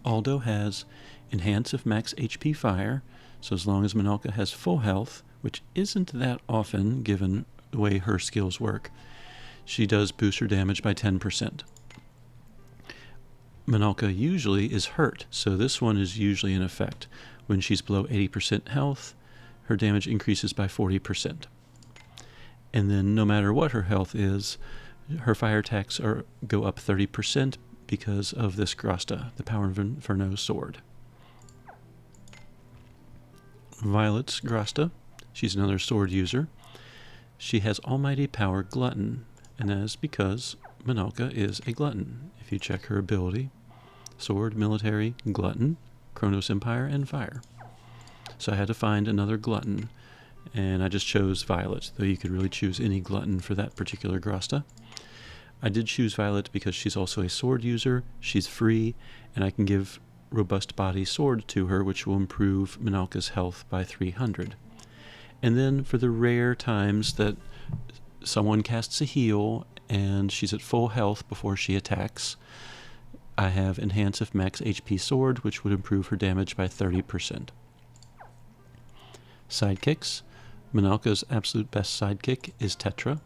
Aldo has Enhance if max HP fire, so as long as Minalca has full health, which isn't that often given the way her skills work, she does boost her damage by 10%. Minalca usually is hurt, so this one is usually in effect. When she's below 80% health, her damage increases by 40%. And then no matter what her health is, her fire attacks go up 30% because of this grasta, the Power of Inferno sword. Violet's grasta, she's another sword user. She has Almighty Power Glutton, and that is because Minalca is a glutton. If you check her ability, sword, military, glutton, Kronos Empire, and fire. So I had to find another glutton, and I just chose Violet, though you could really choose any glutton for that particular grasta. I did choose Violet because she's also a sword user, she's free, and I can give Robust Body Sword to her, which will improve Minalca's health by 300. And then for the rare times that someone casts a heal and she's at full health before she attacks, I have Enhance if max HP Sword, which would improve her damage by 30%. Sidekicks. Minalca's absolute best sidekick is Tetra.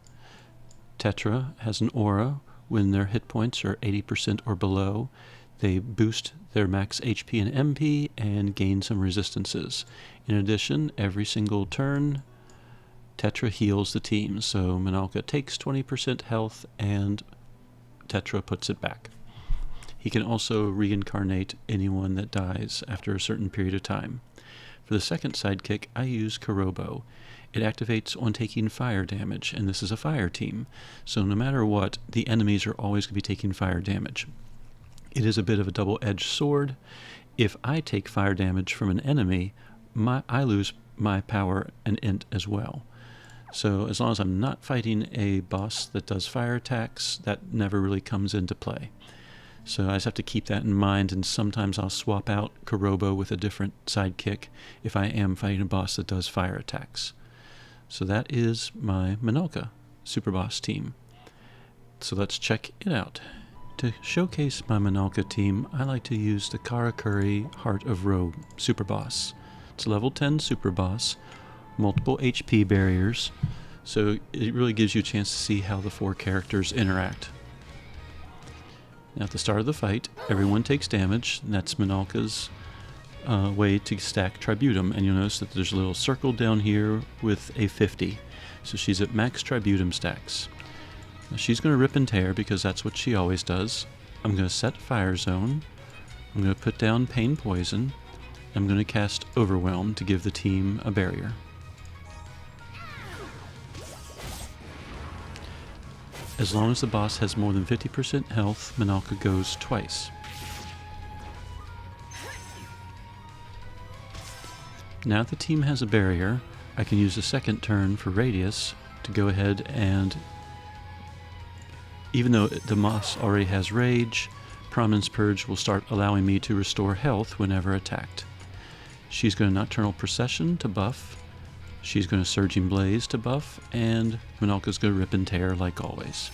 Tetra has an aura. When their hit points are 80% or below, they boost their max HP and MP and gain some resistances. In addition, every single turn, Tetra heals the team, so Minalca takes 20% health and Tetra puts it back. He can also reincarnate anyone that dies after a certain period of time. For the second sidekick, I use Kurobo. It activates on taking fire damage, and this is a fire team, so no matter what, the enemies are always going to be taking fire damage. It is a bit of a double-edged sword. If I take fire damage from an enemy, I lose my power and int as well. So as long as I'm not fighting a boss that does fire attacks, that never really comes into play. So I just have to keep that in mind, and sometimes I'll swap out Kurobo with a different sidekick if I am fighting a boss that does fire attacks. So that is my Minalca Superboss team. So let's check it out. To showcase my Minalca team, I like to use the Karakuri Heart of Rogue Superboss. It's a level 10 Superboss, multiple HP barriers, so it really gives you a chance to see how the 4 characters interact. Now at the start of the fight, everyone takes damage, and that's Minalca's way to stack Tributum, and you'll notice that there's a little circle down here with a 50, so she's at max Tributum stacks. Now she's going to rip and tear because that's what she always does. I'm going to set Fire Zone, I'm going to put down Pain Poison, and I'm going to cast Overwhelm to give the team a barrier. As long as the boss has more than 50% health, Minalca goes twice. Now that the team has a barrier, I can use a second turn for Radius to go ahead and, even though the boss already has Rage, Prominence Purge will start allowing me to restore health whenever attacked. She's going to Nocturnal Procession to buff, she's going to Surging Blaze to buff, and Minalca's going to rip and tear like always.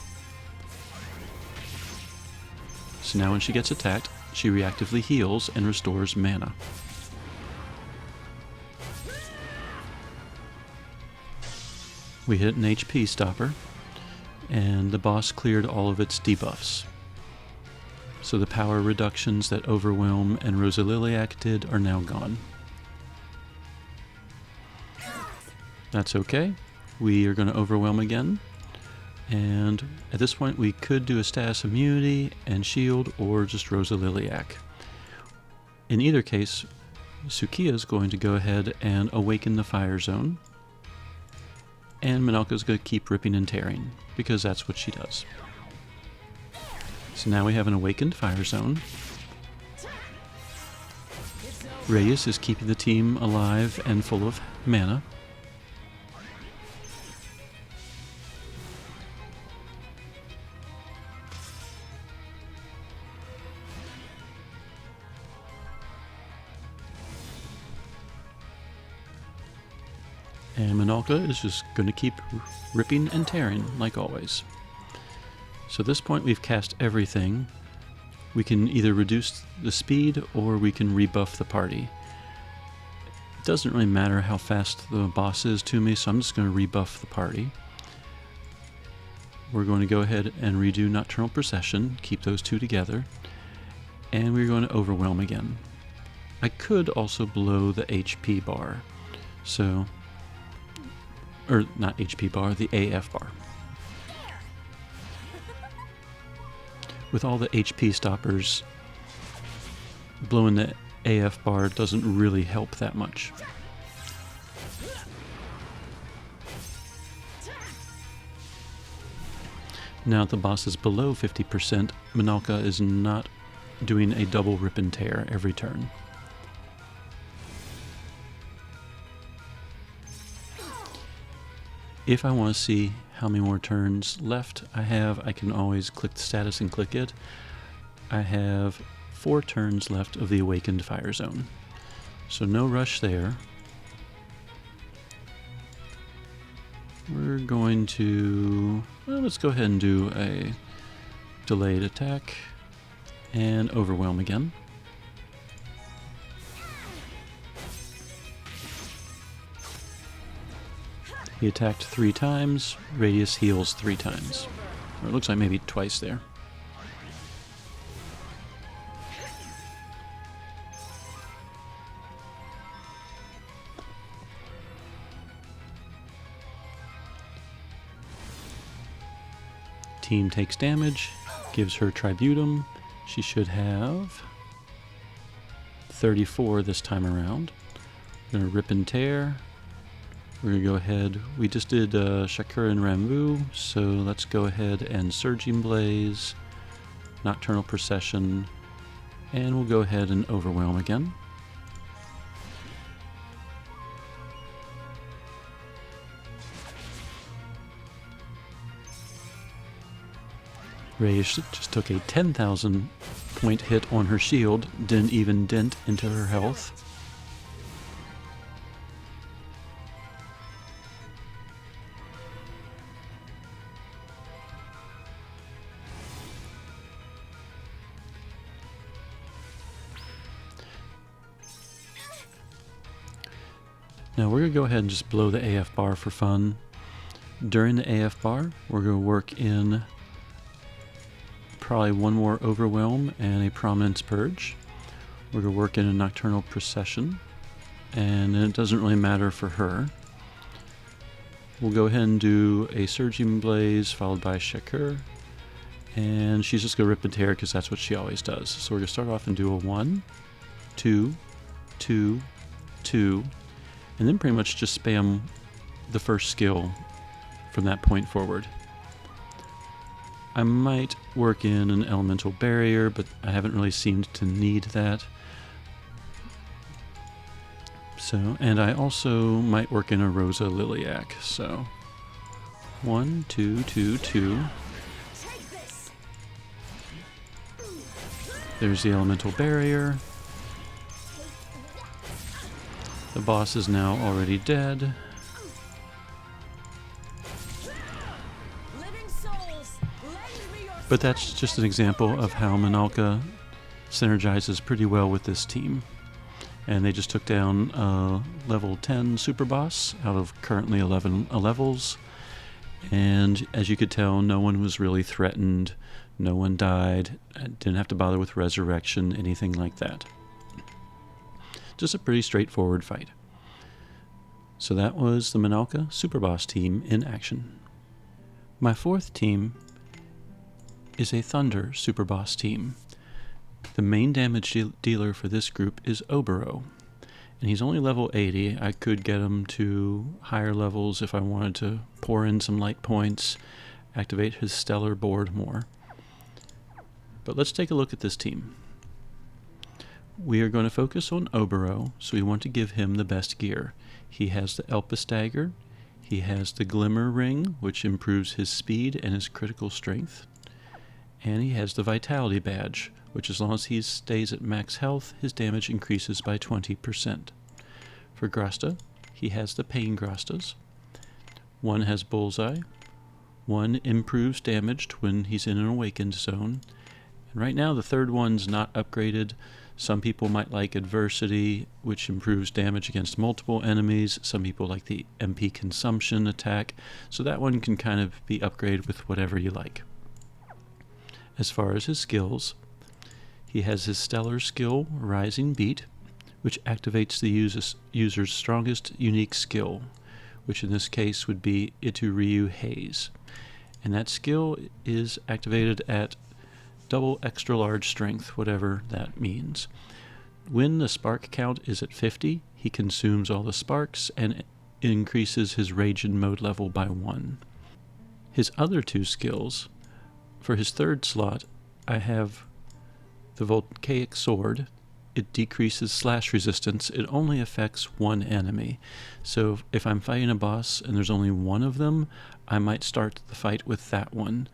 So now when she gets attacked, she reactively heals and restores mana. we hit an HP stopper, and the boss cleared all of its debuffs. So the power reductions that Overwhelm and Rosaliliac did are now gone. That's okay. We are going to Overwhelm again. And at this point we could do a status immunity and shield, or just Rosaliliac. In either case, Sukiya is going to go ahead and awaken the fire zone. And Minalca is going to keep ripping and tearing, because that's what she does. So now we have an awakened fire zone. Reyes is keeping the team alive and full of mana. And Minalca is just going to keep ripping and tearing, like always. So at this point we've cast everything. We can either reduce the speed, or we can rebuff the party. It doesn't really matter how fast the boss is to me, so I'm just going to rebuff the party. We're going to go ahead and redo Nocturnal Procession, keep those two together, and we're going to Overwhelm again. I could also blow the HP bar, so... or not HP bar, the AF bar. With all the HP stoppers, blowing the AF bar doesn't really help that much. Now that the boss is below 50%, Minalca is not doing a double rip and tear every turn. If I want to see how many more turns left I have, I can always click the status and click it. I have 4 turns left of the Awakened Fire Zone. So no rush there. We're going to... well, let's go ahead and do a delayed attack and Overwhelm again. He attacked 3 times, Radius heals 3 times. Or it looks like maybe twice there. Team takes damage, gives her Tributum. She should have 34 this time around. We're going to rip and tear. We're going to go ahead, we just did Shakura and Ramvu, so let's go ahead and Surging Blaze, Nocturnal Procession, and we'll go ahead and Overwhelm again. Reyes just took a 10,000 point hit on her shield, didn't even dent into her health. Now we're going to go ahead and just blow the AF bar for fun. During the AF bar, we're going to work in probably 1 more Overwhelm and a Prominence Purge. We're going to work in a Nocturnal Procession, and it doesn't really matter for her. We'll go ahead and do a Surging Blaze followed by Shakur, and she's just going to rip and tear because that's what she always does. So we're going to start off and do a 1, 2, 2, 2, and then pretty much just spam the first skill from that point forward. I might work in an Elemental Barrier, but I haven't really seemed to need that. So, and I also might work in a Rosaliliac, so 1, 2, 2, 2. There's the Elemental Barrier. The boss is now already dead. But that's just an example of how Minalca synergizes pretty well with this team. And they just took down a level 10 Superboss out of currently 11 levels. And as you could tell, no one was really threatened. No one died. I didn't have to bother with resurrection, anything like that. Just a pretty straightforward fight. So that was the Minalca Superboss team in action. My fourth team is a Thunder Superboss team. The main damage dealer for this group is Oboro. And he's only level 80. I could get him to higher levels if I wanted to pour in some light points, activate his stellar board more. But let's take a look at this team. We are going to focus on Oboro, so we want to give him the best gear. He has the Elpis Dagger, he has the Glimmer Ring, which improves his speed and his critical strength, and he has the Vitality Badge, which as long as he stays at max health, his damage increases by 20%. For Grasta, he has the Pain Grastas. One has Bullseye, one improves damage when he's in an awakened zone, and right now the third one's not upgraded. Some people might like Adversity, which improves damage against multiple enemies. Some people like the MP Consumption attack, so that one can kind of be upgraded with whatever you like. As far as his skills, he has his stellar skill, Rising Beat, which activates the user's strongest unique skill, which in this case would be Ituryu Haze. And that skill is activated at double extra large strength, whatever that means. When the spark count is at 50, he consumes all the sparks and increases his Raging mode level by 1. His other two skills, for his third slot, I have the Volcaic Sword. It decreases slash resistance. It only affects one enemy. So if I'm fighting a boss and there's only one of them, I might start the fight with that one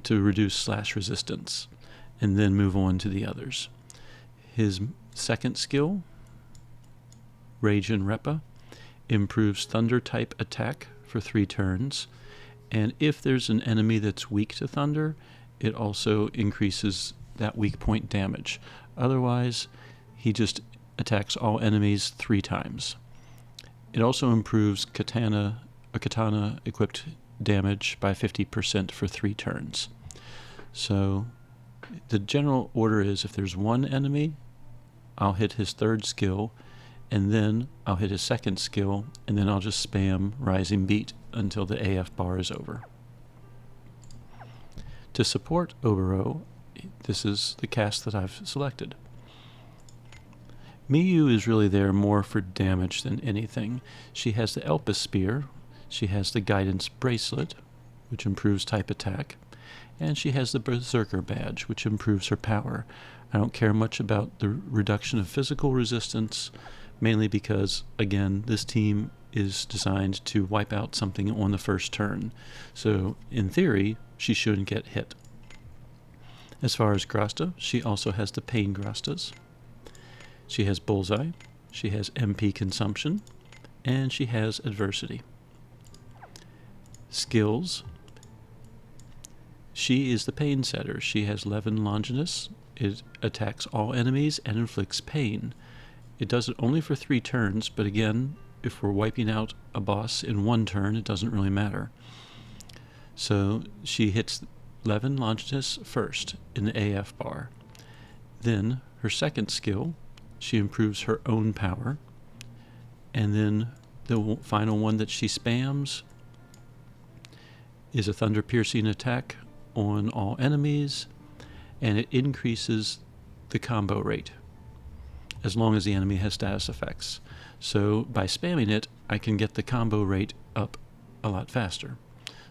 to reduce slash resistance, and then move on to the others. His second skill, Rage and Repa, improves Thunder type attack for 3 turns, and if there's an enemy that's weak to Thunder, it also increases that weak point damage. Otherwise, he just attacks all enemies 3 times. It also improves katana equipped damage by 50% for 3 turns. So the general order is if there's one enemy, I'll hit his third skill, and then I'll hit his second skill, and then I'll just spam Rising Beat until the AF bar is over. To support Oboro, this is the cast that I've selected. Miyu is really there more for damage than anything. She has the Elpis Spear, she has the Guidance Bracelet, which improves type attack, and she has the Berserker Badge, which improves her power. I don't care much about the reduction of physical resistance, mainly because, again, this team is designed to wipe out something on the first turn. So, in theory, she shouldn't get hit. As far as Grasta, she also has the Pain Grastas. She has Bullseye, she has MP Consumption, and she has Adversity. Skills. She is the Pain Setter. She has Levin Longinus. It attacks all enemies and inflicts pain. It does it only for 3 turns, but again, if we're wiping out a boss in 1 turn, it doesn't really matter. So she hits Levin Longinus first in the AF bar. Then her second skill, she improves her own power. And then the final one that she spams is a Thunder Piercing attack on all enemies, and it increases the combo rate as long as the enemy has status effects. So by spamming it, I can get the combo rate up a lot faster.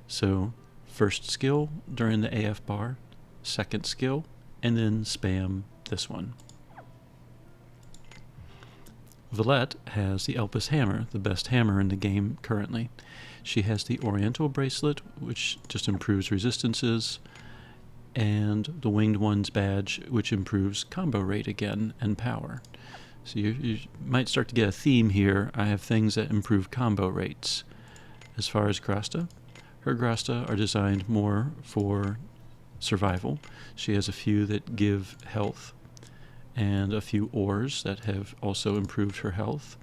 So first skill during the AF bar, second skill, and then spam this one. Valette has the Elpis Hammer, the best hammer in the game currently. She has the Oriental Bracelet, which just improves resistances, and the Winged One's Badge, which improves combo rate again and power. So you might start to get a theme here. I have things that improve combo rates. As far as Grasta, her Grasta are designed more for survival. She has a few that give health, and a few ores that have also improved her health.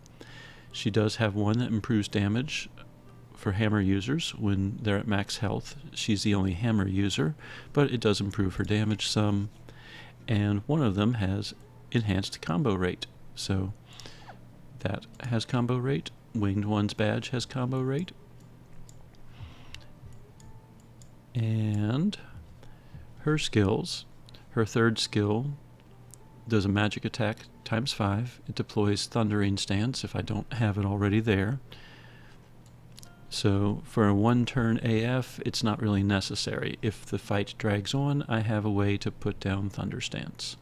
She does have one that improves damage for hammer users. When they're at max health, she's the only hammer user, but it does improve her damage some. And one of them has enhanced combo rate. So that has combo rate. Winged One's badge has combo rate. And her skills, her third skill does a magic attack times 5. It deploys Thundering Stance if I don't have it already there. So for a 1-turn AF, it's not really necessary. If the fight drags on, I have a way to put down Thunder Stance.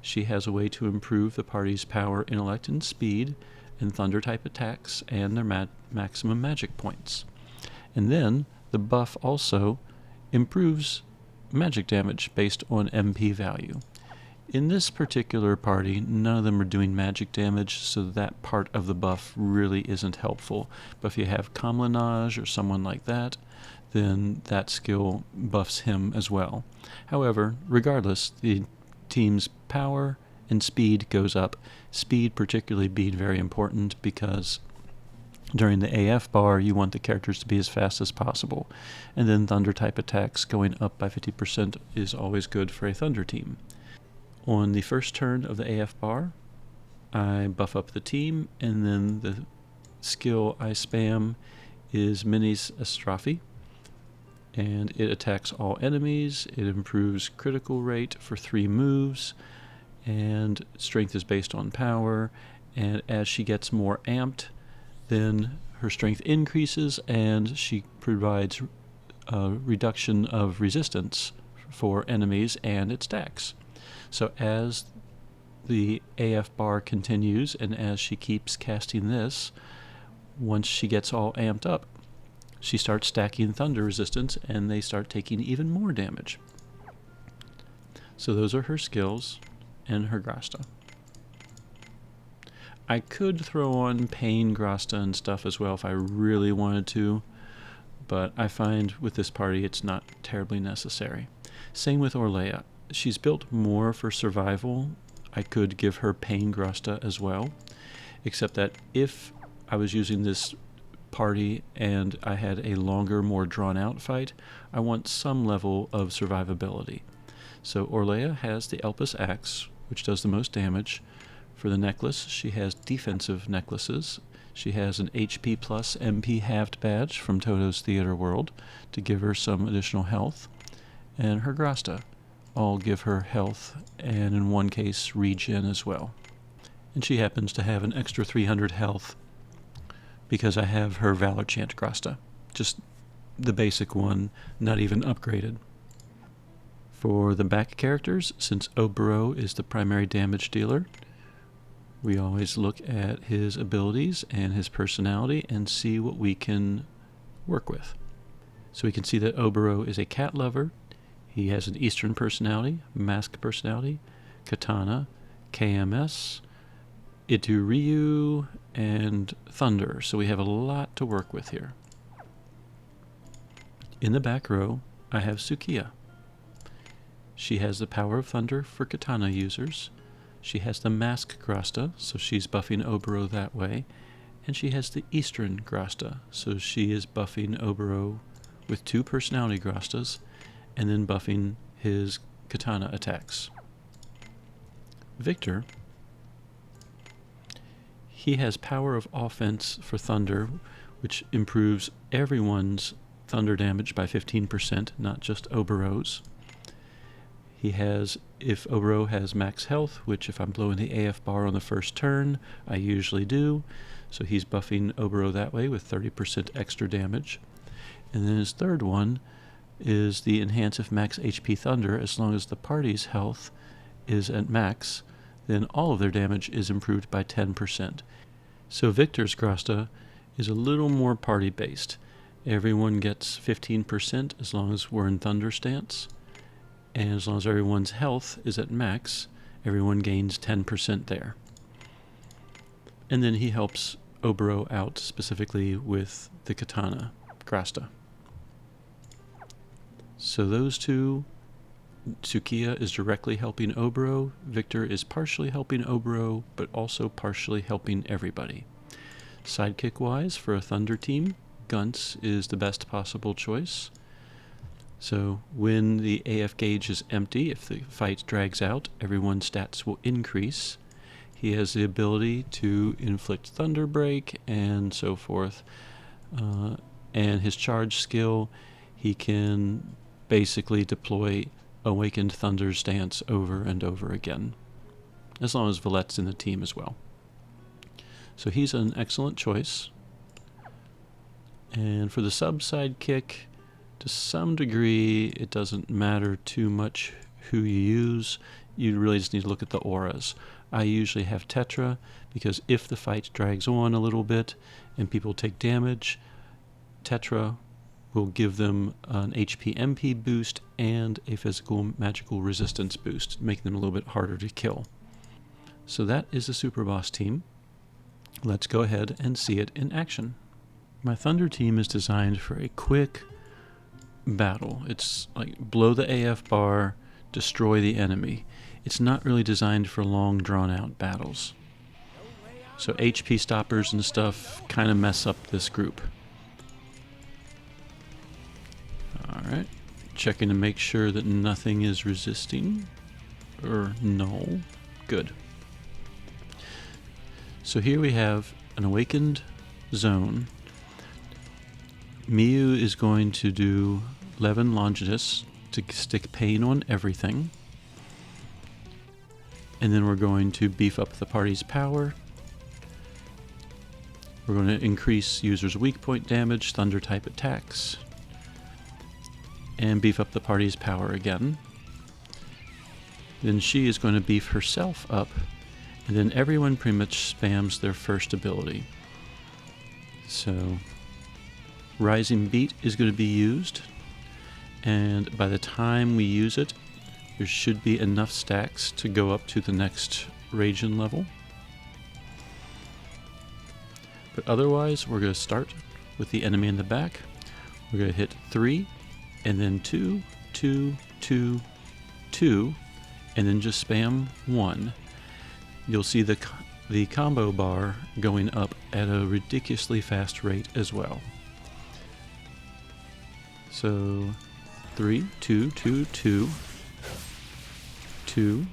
She has a way to improve the party's power, intellect, and speed, and Thunder-type attacks, and their maximum magic points. And then the buff also improves magic damage based on MP value. In this particular party, none of them are doing magic damage, so that part of the buff really isn't helpful. But if you have Kamlanage or someone like that, then that skill buffs him as well. However, regardless, the team's power and speed goes up. Speed particularly being very important because during the AF bar, you want the characters to be as fast as possible. And then Thunder-type attacks going up by 50% is always good for a Thunder team. On the first turn of the AF bar, I buff up the team, and then the skill I spam is Mini's Astrophy, and it attacks all enemies. It improves critical rate for 3 moves, and strength is based on power, and as she gets more amped, then her strength increases, and she provides a reduction of resistance for enemies and its stacks. So as the AF bar continues, and as she keeps casting this, once she gets all amped up, she starts stacking thunder resistance, and they start taking even more damage. So those are her skills and her grasta. I could throw on pain, grasta, and stuff as well if I really wanted to, but I find with this party it's not terribly necessary. Same with Orlea. She's built more for survival. I could give her pain grasta as well, except that if I was using this party and I had a longer, more drawn-out fight, I want some level of survivability. So Orlea has the Elpis Axe, which does the most damage. For the necklace, she has defensive necklaces. She has an HP plus MP halved badge from Toto's Theater World to give her some additional health. And her grasta all give her health, and in one case regen as well. And she happens to have an extra 300 health because I have her Valor Chant grasta. Just the basic one, not even upgraded. For the back characters, since Oboro is the primary damage dealer, we always look at his abilities and his personality and see what we can work with. So we can see that Oboro is a cat lover. He has an Eastern personality, Mask personality, Katana, KMS, Itu Ryu, and Thunder. So we have a lot to work with here. In the back row, I have Sukiya. She has the power of Thunder for Katana users. She has the Mask grasta, so she's buffing Oboro that way. And she has the Eastern grasta, so she is buffing Oboro with 2 personality grastas, and then buffing his katana attacks. Victor, he has power of offense for Thunder, which improves everyone's thunder damage by 15%, not just Oboro's. He has, if Oboro has max health, which if I'm blowing the AF bar on the first turn, I usually do, so he's buffing Oboro that way with 30% extra damage. And then his third one is the enhance if max HP Thunder. As long as the party's health is at max, then all of their damage is improved by 10%. So Victor's grasta is a little more party based. Everyone gets 15% as long as we're in Thunder stance, and as long as everyone's health is at max, everyone gains 10% there. And then he helps Oboro out specifically with the katana grasta. So those two, Sukiya is directly helping Oboro, Victor is partially helping Oboro, but also partially helping everybody. Sidekick-wise, for a Thunder team, Gunts is the best possible choice. So when the AF gauge is empty, if the fight drags out, everyone's stats will increase. He has the ability to inflict Thunder Break and so forth. And his charge skill, he can basically deploy Awakened Thunder Stance over and over again, as long as Valette's in the team as well. So he's an excellent choice. And for the sub-sidekick, to some degree, it doesn't matter too much who you use. You really just need to look at the auras. I usually have Tetra, because if the fight drags on a little bit and people take damage, Tetra will give them an HP MP boost and a physical magical resistance boost, making them a little bit harder to kill. So that is the Superboss team. Let's go ahead and see it in action. My Thunder team is designed for a quick battle. It's like blow the AF bar, destroy the enemy. It's not really designed for long drawn-out battles. So HP stoppers and stuff kind of mess up this group. Alright, checking to make sure that nothing is resisting, or null. Good. So here we have an awakened zone. Miyu is going to do Levin Longinus to stick pain on everything. And then we're going to beef up the party's power. We're going to increase users' weak point damage, thunder type attacks, and beef up the party's power again. Then she is going to beef herself up, and then everyone pretty much spams their first ability. So Rising Beat is going to be used, and by the time we use it, there should be enough stacks to go up to the next Ragin level. But otherwise, we're going to start with the enemy in the back. We're going to hit 3, and then 2, 2, 2, 2, and then just spam 1. You'll see the combo bar going up at a ridiculously fast rate as well. So 3, 2, 2, 2, 2,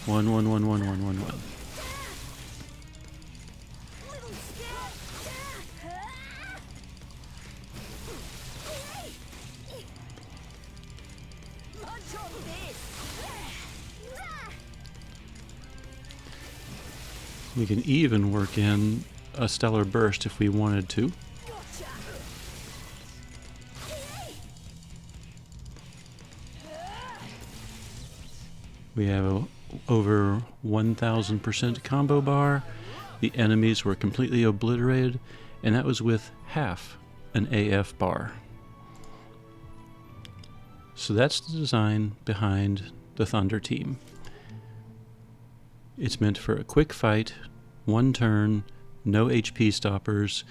1, 1, 1, 1, 1, 1, 1. We can even work in a Stellar Burst if we wanted to. We have over 1000% combo bar. The enemies were completely obliterated, and that was with half an AF bar. So that's the design behind the Thunder team. It's meant for a quick fight, one turn, no HP stoppers,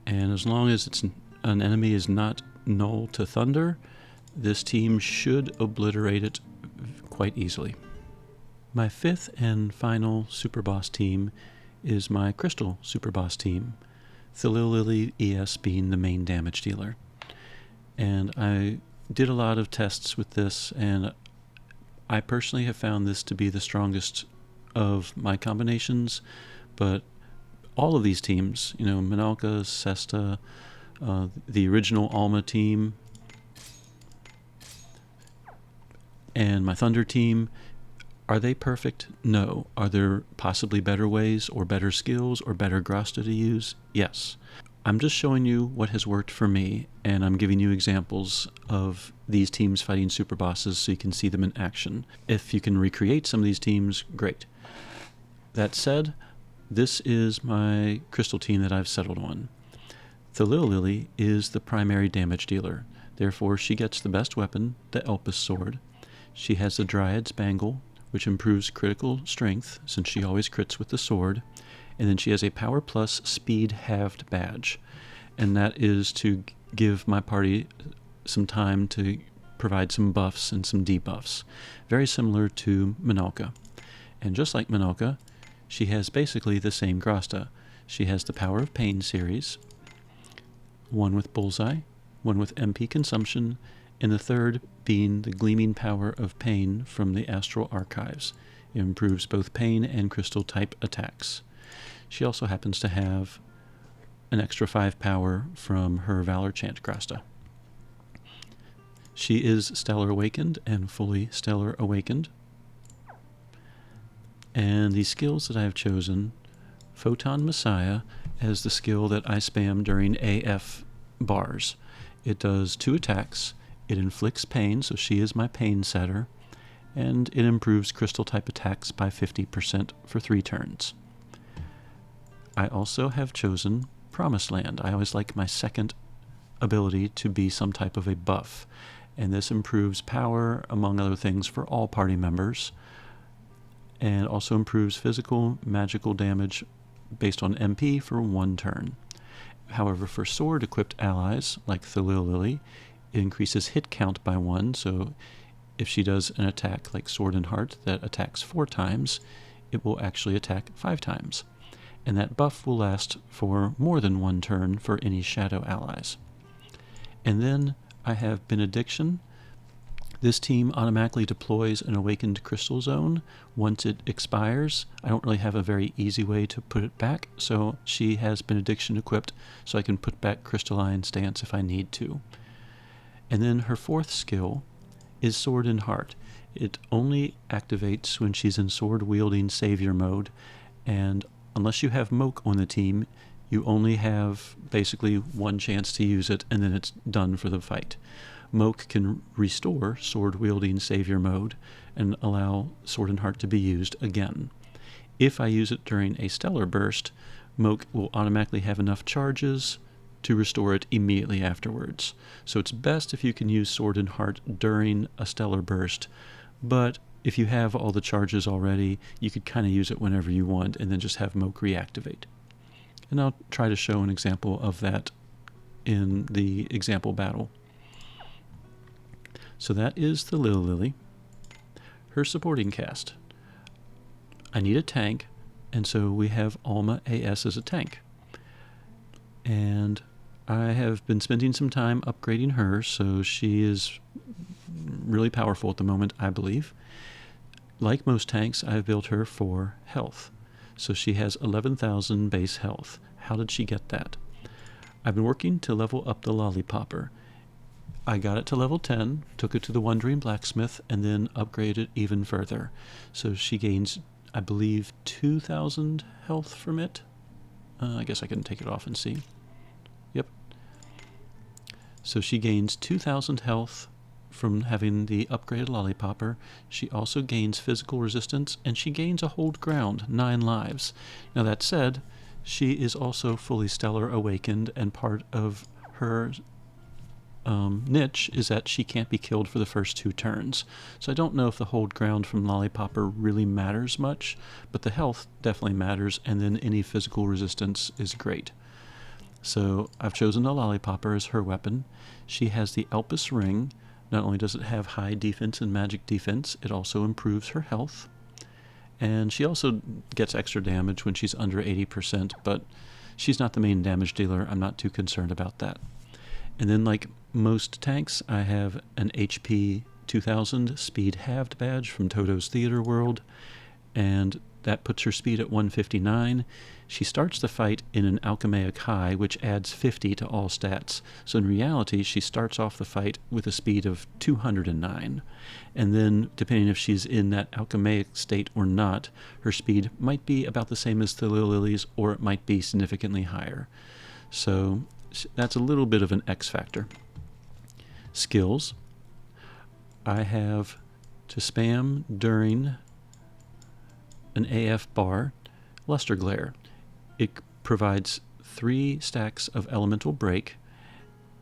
and as long as an enemy is not null to Thunder, this team should obliterate it quite easily. My fifth and final Superboss team is my Crystal Superboss team, Thillelillie ES being the main damage dealer. And I did a lot of tests with this, and I personally have found this to be the strongest of my combinations, but all of these teams, Minalca, Sesta, the original Alma team, and my Thunder team, are they perfect? No. Are there possibly better ways or better skills or better grasta to use? Yes. I'm just showing you what has worked for me, and I'm giving you examples of these teams fighting super bosses so you can see them in action. If you can recreate some of these teams, great. That said, this is my Crystal team that I've settled on. Thillelillie is the primary damage dealer. Therefore, she gets the best weapon, the Elpis sword. She has the Dryad's Bangle, which improves critical strength since she always crits with the sword. And then she has a Power Plus Speed Halved badge. And that is to give my party some time to provide some buffs and some debuffs. Very similar to Minalca. And just like Minalca, she has basically the same grasta. She has the Power of Pain series, one with Bullseye, one with MP Consumption, and the third being the Gleaming Power of Pain from the Astral Archives. It improves both pain and crystal type attacks. She also happens to have an extra 5 power from her Valor Chant Grasta. She is Stellar Awakened and fully Stellar Awakened. And the skills that I have chosen, Photon Messiah as the skill that I spam during AF bars. It does 2 attacks, it inflicts pain, so she is my pain setter, and it improves crystal type attacks by 50% for 3 turns. I also have chosen Promised Land. I always like my second ability to be some type of a buff, and this improves power, among other things, for all party members, and also improves physical, magical damage based on MP for 1 turn. However, for sword-equipped allies, like Thillelillie, it increases hit count by 1, so if she does an attack like Sword and Heart that attacks 4 times, it will actually attack 5 times. And that buff will last for more than 1 turn for any shadow allies. And then I have Benediction. This team automatically deploys an Awakened Crystal Zone once it expires. I don't really have a very easy way to put it back, so she has Benediction equipped so I can put back Crystalline Stance if I need to. And then her 4th skill is Sword and Heart. It only activates when she's in sword-wielding savior mode, and unless you have Moke on the team, you only have basically 1 chance to use it, and then it's done for the fight. Moke can restore sword-wielding savior mode and allow Sword and Heart to be used again. If I use it during a Stellar Burst, Moke will automatically have enough charges to restore it immediately afterwards. So it's best if you can use Sword and Heart during a Stellar Burst, but if you have all the charges already, you could kind of use it whenever you want and then just have Moke reactivate. And I'll try to show an example of that in the example battle. So that is the Thillelillie. Her supporting cast. I need a tank, and so we have Alma AS as a tank. And I have been spending some time upgrading her, so she is really powerful at the moment, I believe. Like most tanks, I've built her for health. So she has 11,000 base health. How did she get that? I've been working to level up the Lollipopper. I got it to level 10, took it to the Wandering Blacksmith, and then upgraded it even further. So she gains, I believe, 2,000 health from it. I guess I can take it off and see. Yep. So she gains 2,000 health from having the upgraded Lollipopper. She also gains physical resistance, and she gains a hold ground, 9 lives. Now that said, she is also fully Stellar Awakened, and part of her niche is that she can't be killed for the first 2 turns. So I don't know if the hold ground from Lollipopper really matters much, but the health definitely matters, and then any physical resistance is great. So I've chosen the Lollipopper as her weapon. She has the Elpis Ring. Not only does it have high defense and magic defense, it also improves her health. And she also gets extra damage when she's under 80%, but she's not the main damage dealer. I'm not too concerned about that. And then, like most tanks, I have an HP 2000 speed halved badge from Toto's Theater World, and that puts her speed at 159. She starts the fight in an Alchemaic High, which adds 50 to all stats. So in reality, she starts off the fight with a speed of 209. And then, depending if she's in that Alchemaic state or not, her speed might be about the same as Thillelillie's, or it might be significantly higher. So that's a little bit of an X factor. Skills. I have to spam during an AF bar, Luster Glare. It provides 3 stacks of Elemental Break,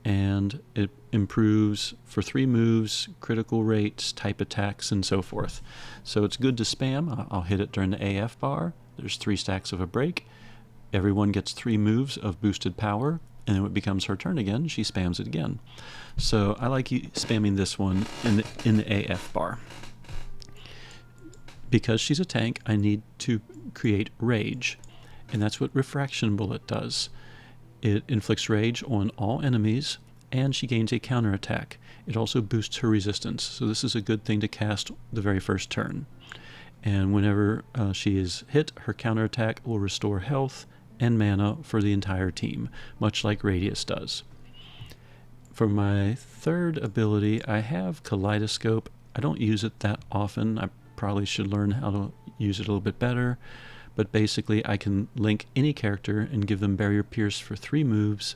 and it improves for 3 moves, critical rates, type attacks, and so forth. So it's good to spam. I'll hit it during the AF bar. There's 3 stacks of a break. Everyone gets 3 moves of boosted power, and then when it becomes her turn again, she spams it again. So I like spamming this one in the AF bar. Because she's a tank, I need to create Rage, and that's what Refraction Bullet does. It inflicts rage on all enemies, and she gains a counterattack. It also boosts her resistance, so this is a good thing to cast the very first turn. And whenever she is hit, her counterattack will restore health and mana for the entire team, much like Radius does. For my third ability, I have Kaleidoscope. I don't use it that often. I probably should learn how to use it a little bit better. But basically, I can link any character and give them Barrier Pierce for 3 moves.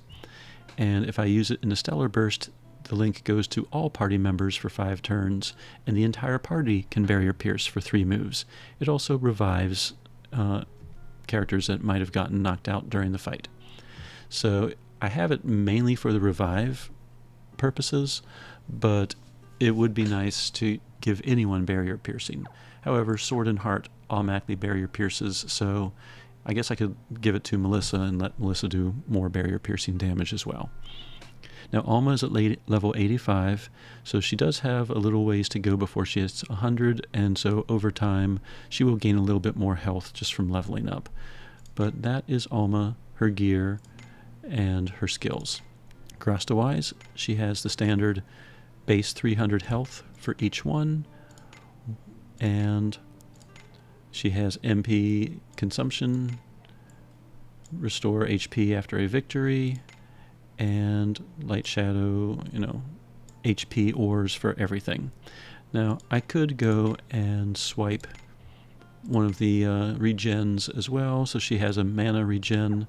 And if I use it in a Stellar Burst, the link goes to all party members for 5 turns, and the entire party can Barrier Pierce for 3 moves. It also revives characters that might have gotten knocked out during the fight. So I have it mainly for the revive purposes, but it would be nice to give anyone Barrier Piercing. However, Sword and Heart automatically Barrier Pierces, so I guess I could give it to Melissa and let Melissa do more Barrier Piercing damage as well. Now, Alma is at level 85, so she does have a little ways to go before she hits 100, and so over time she will gain a little bit more health just from leveling up. But that is Alma, her gear, and her skills. Grasta-wise, she has the standard base 300 health for each one, and she has MP consumption, restore HP after a victory, and light shadow, HP ores for everything. Now, I could go and swipe one of the regens as well, so she has a mana regen.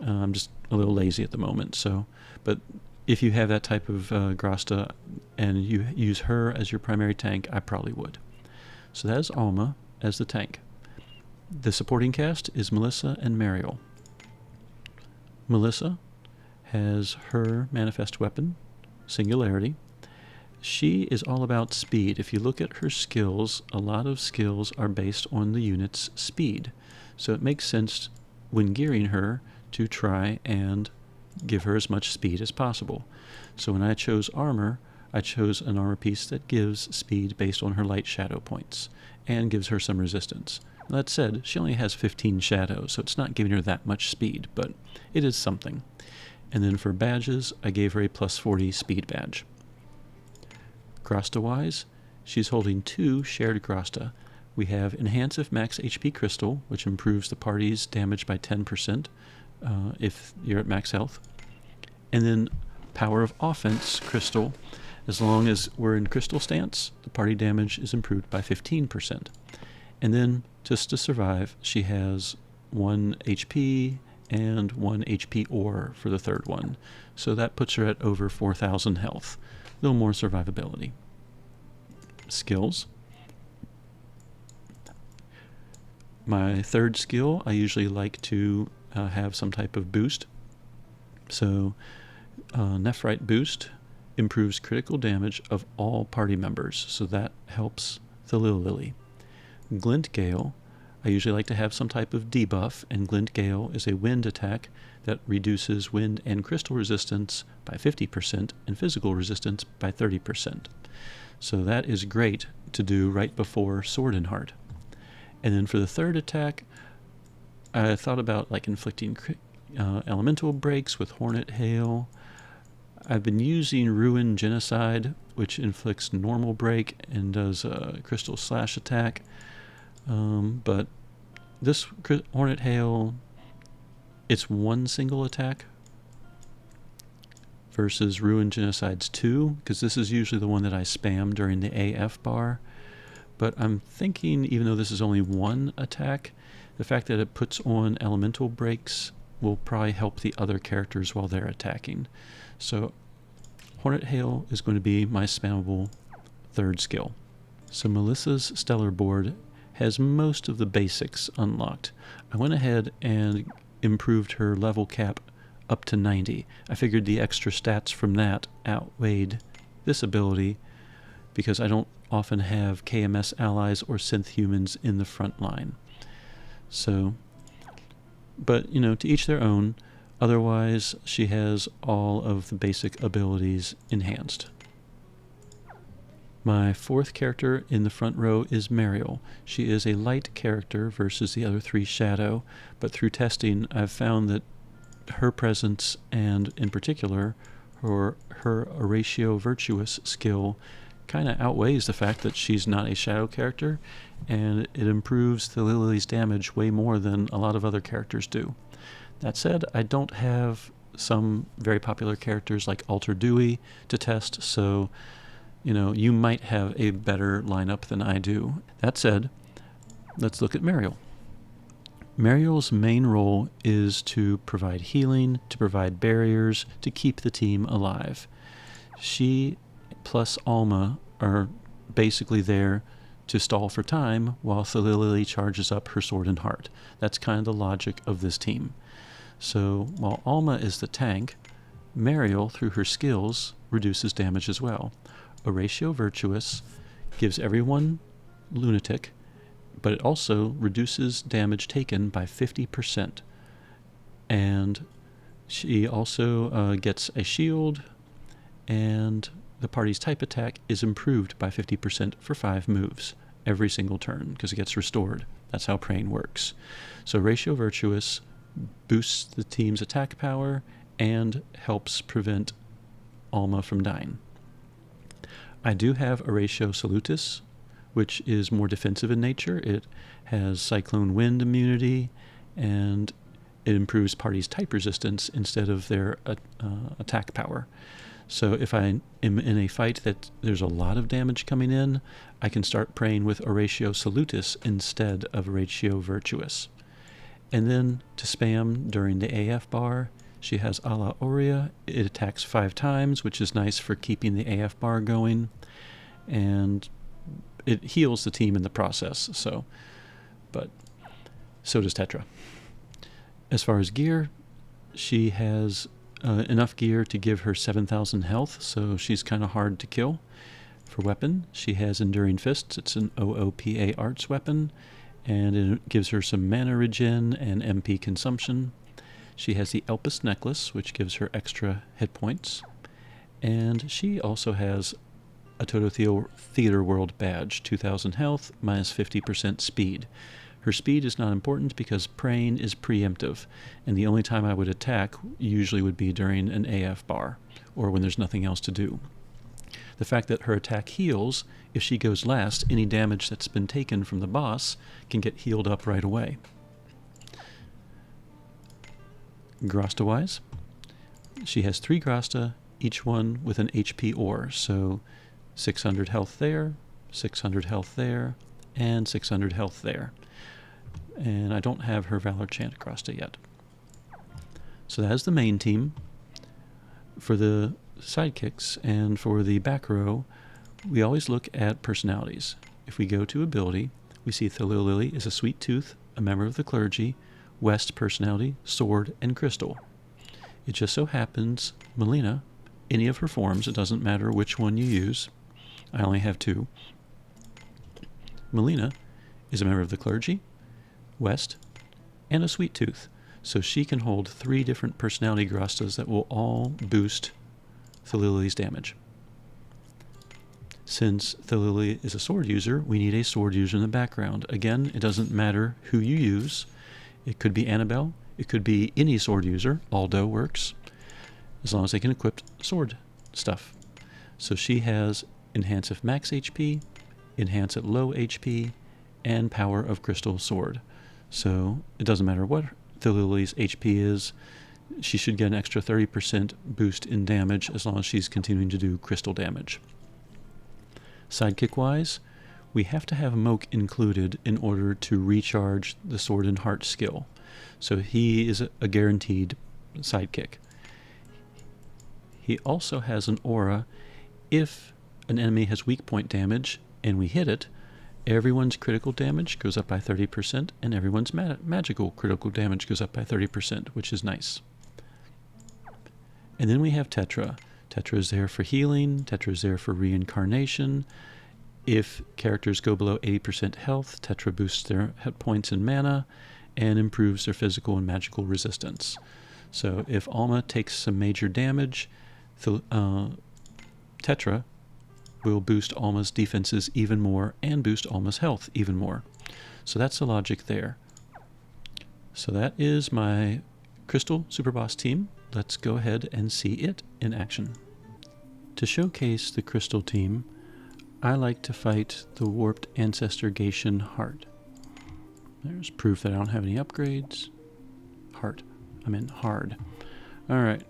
I'm just a little lazy at the moment, but if you have that type of Grasta and you use her as your primary tank, I probably would. So that is Alma as the tank. The supporting cast is Melissa and Mariel. Melissa has her manifest weapon, Singularity. She is all about speed. If you look at her skills, a lot of skills are based on the unit's speed. So it makes sense when gearing her to try and give her as much speed as possible. So when I chose armor, I chose an armor piece that gives speed based on her light shadow points and gives her some resistance. That said, she only has 15 shadows, so it's not giving her that much speed, but it is something. And then for badges, I gave her a plus 40 speed badge. Grasta-wise, she's holding 2 shared Grasta. We have Enhance if Max HP Crystal, which improves the party's damage by 10% if you're at max health. And then Power of Offense Crystal. As long as we're in Crystal stance, the party damage is improved by 15%. And then, just to survive, she has 1 HP and 1 HP ore for the third one. So that puts her at over 4,000 health. A little more survivability. Skills. My third skill, I usually like to have some type of boost. So, Nephrite Boost improves critical damage of all party members, so that helps Thillelillie. Glint Gale, I usually like to have some type of debuff, and Glint Gale is a wind attack that reduces wind and crystal resistance by 50% and physical resistance by 30%. So that is great to do right before Sword and Heart. And then for the third attack, I thought about inflicting elemental breaks with Hornet Hail. I've been using Ruin Genocide, which inflicts normal break and does a crystal slash attack. But this Hornet Hail, it's 1 single attack versus Ruin Genocide's 2, because this is usually the one that I spam during the AF bar. But I'm thinking, even though this is only 1 attack, the fact that it puts on elemental breaks will probably help the other characters while they're attacking. So Hornet Hail is going to be my spammable third skill. So Melissa's Stellar board has most of the basics unlocked. I went ahead and improved her level cap up to 90. I figured the extra stats from that outweighed this ability because I don't often have KMS allies or synth humans in the front line. So, but to each their own. Otherwise, she has all of the basic abilities enhanced. My fourth character in the front row is Mariel. She is a light character versus the other 3 shadow, but through testing I've found that her presence, and in particular her Oratio Virtuous skill, kind of outweighs the fact that she's not a shadow character, and it improves Thillelillie's damage way more than a lot of other characters do. That said, I don't have some very popular characters like Alter Dewey to test, so you might have a better lineup than I do. That said, let's look at Mariel. Mariel's main role is to provide healing, to provide barriers, to keep the team alive. She plus Alma are basically there to stall for time while Thillelillie charges up her sword and heart. That's kind of the logic of this team. So while Alma is the tank, Mariel, through her skills, reduces damage as well. Oratio Virtuous gives everyone Lunatic, but it also reduces damage taken by 50%. And she also gets a shield, and the party's type attack is improved by 50% for 5 moves every single turn, because it gets restored. That's how praying works. So Oratio Virtuous boosts the team's attack power and helps prevent Alma from dying. I do have Oratio Salutis, which is more defensive in nature. It has Cyclone Wind immunity, and it improves party's type resistance instead of their attack power. So if I am in a fight that there's a lot of damage coming in, I can start praying with Oratio Salutis instead of Oratio Virtuous. And then to spam during the AF bar, she has A la Aurea. It attacks 5 times, which is nice for keeping the AF bar going. And it heals the team in the process, but so does Tetra. As far as gear, she has enough gear to give her 7,000 health, so she's kind of hard to kill. For weapon, she has Enduring Fists. It's an OOPA arts weapon, and it gives her some mana regen and MP consumption. She has the Elpis Necklace, which gives her extra hit points, and she also has a Toto Theater World badge, 2,000 health, minus 50% speed. Her speed is not important because praying is preemptive, and the only time I would attack usually would be during an AF bar, or when there's nothing else to do. The fact that her attack heals, if she goes last, any damage that's been taken from the boss can get healed up right away. Grasta-wise, she has 3 Grasta, each one with an HP ore, so 600 health there, 600 health there, and 600 health there. And I don't have her Valor Chant Grasta yet. So that is the main team. For the sidekicks and for the back row, we always look at personalities. If we go to ability, we see Thillelillie is a Sweet Tooth, a member of the clergy, West personality, sword, and crystal. It just so happens Melina, any of her forms, it doesn't matter which one you use, I only have 2. Melina is a member of the clergy, West, and a Sweet Tooth, so she can hold 3 different personality Grastas that will all boost Thillelillie's damage. Since Thillelillie is a sword user, we need a sword user in the background. Again, it doesn't matter who you use. It could be Annabelle, it could be any sword user, Aldo works, as long as they can equip sword stuff. So she has Enhance if max HP, Enhance at low HP, and Power of Crystal Sword. So it doesn't matter what Thillelillie's HP is, she should get an extra 30% boost in damage as long as she's continuing to do crystal damage. Sidekick-wise, we have to have Moke included in order to recharge the Sword and Heart skill. So he is a guaranteed sidekick. He also has an aura. If an enemy has weak point damage and we hit it, everyone's critical damage goes up by 30% and everyone's magical critical damage goes up by 30%, which is nice. And then we have Tetra. Tetra is there for healing. Tetra is there for reincarnation. If characters go below 80% health, Tetra boosts their hit points and mana and improves their physical and magical resistance. So if Alma takes some major damage, Tetra will boost Alma's defenses even more and boost Alma's health even more. So that's the logic there. So that is my Crystal Superboss team, let's go ahead and see it in action. To showcase the Crystal team, I like to fight the Warped Ancestor Gaishin Heart. There's proof that I don't have any upgrades. Heart. I meant hard. Alright.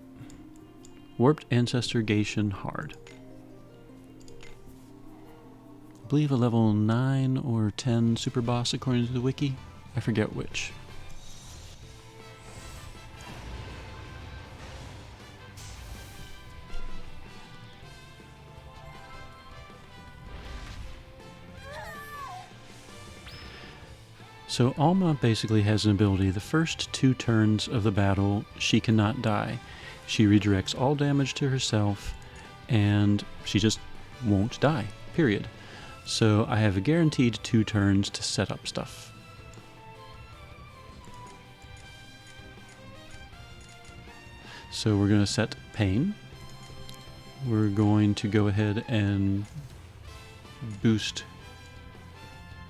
Warped Ancestor Gaishin Hard. I believe a level 9 or 10 super boss according to the wiki. I forget which. So Alma basically has an ability. The first 2 turns of the battle, she cannot die. She redirects all damage to herself, and she just won't die, period. So I have a guaranteed 2 turns to set up stuff. So we're going to set Pain. We're going to go ahead and boost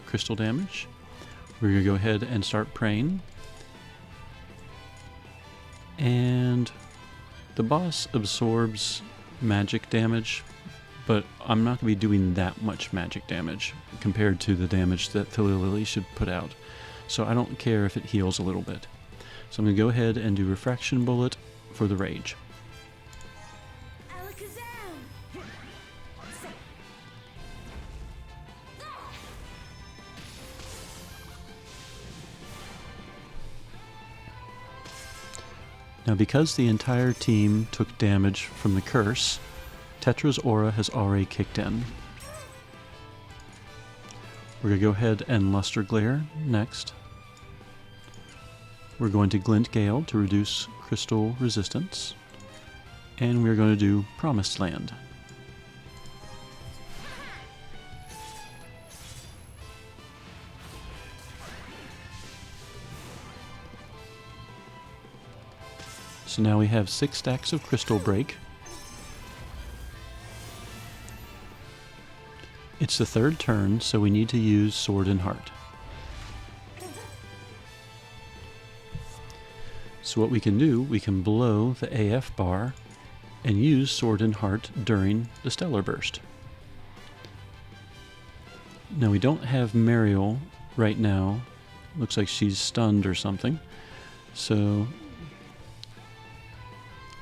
crystal damage. We're going to go ahead and start praying. And the boss absorbs magic damage, but I'm not going to be doing that much magic damage compared to the damage that Thillelillie should put out. So I don't care if it heals a little bit. So I'm going to go ahead and do Refraction Bullet for the rage. Now, because the entire team took damage from the curse, Tetra's aura has already kicked in. We're going to go ahead and Luster Glare next. We're going to Glint Gale to reduce crystal resistance. And we're going to do Promised Land. So now we have 6 stacks of Crystal Break. It's the 3rd turn, so we need to use Sword and Heart. So what we can do, we can blow the AF bar and use Sword and Heart during the Stellar Burst. Now we don't have Mariel right now. Looks like she's stunned or something. So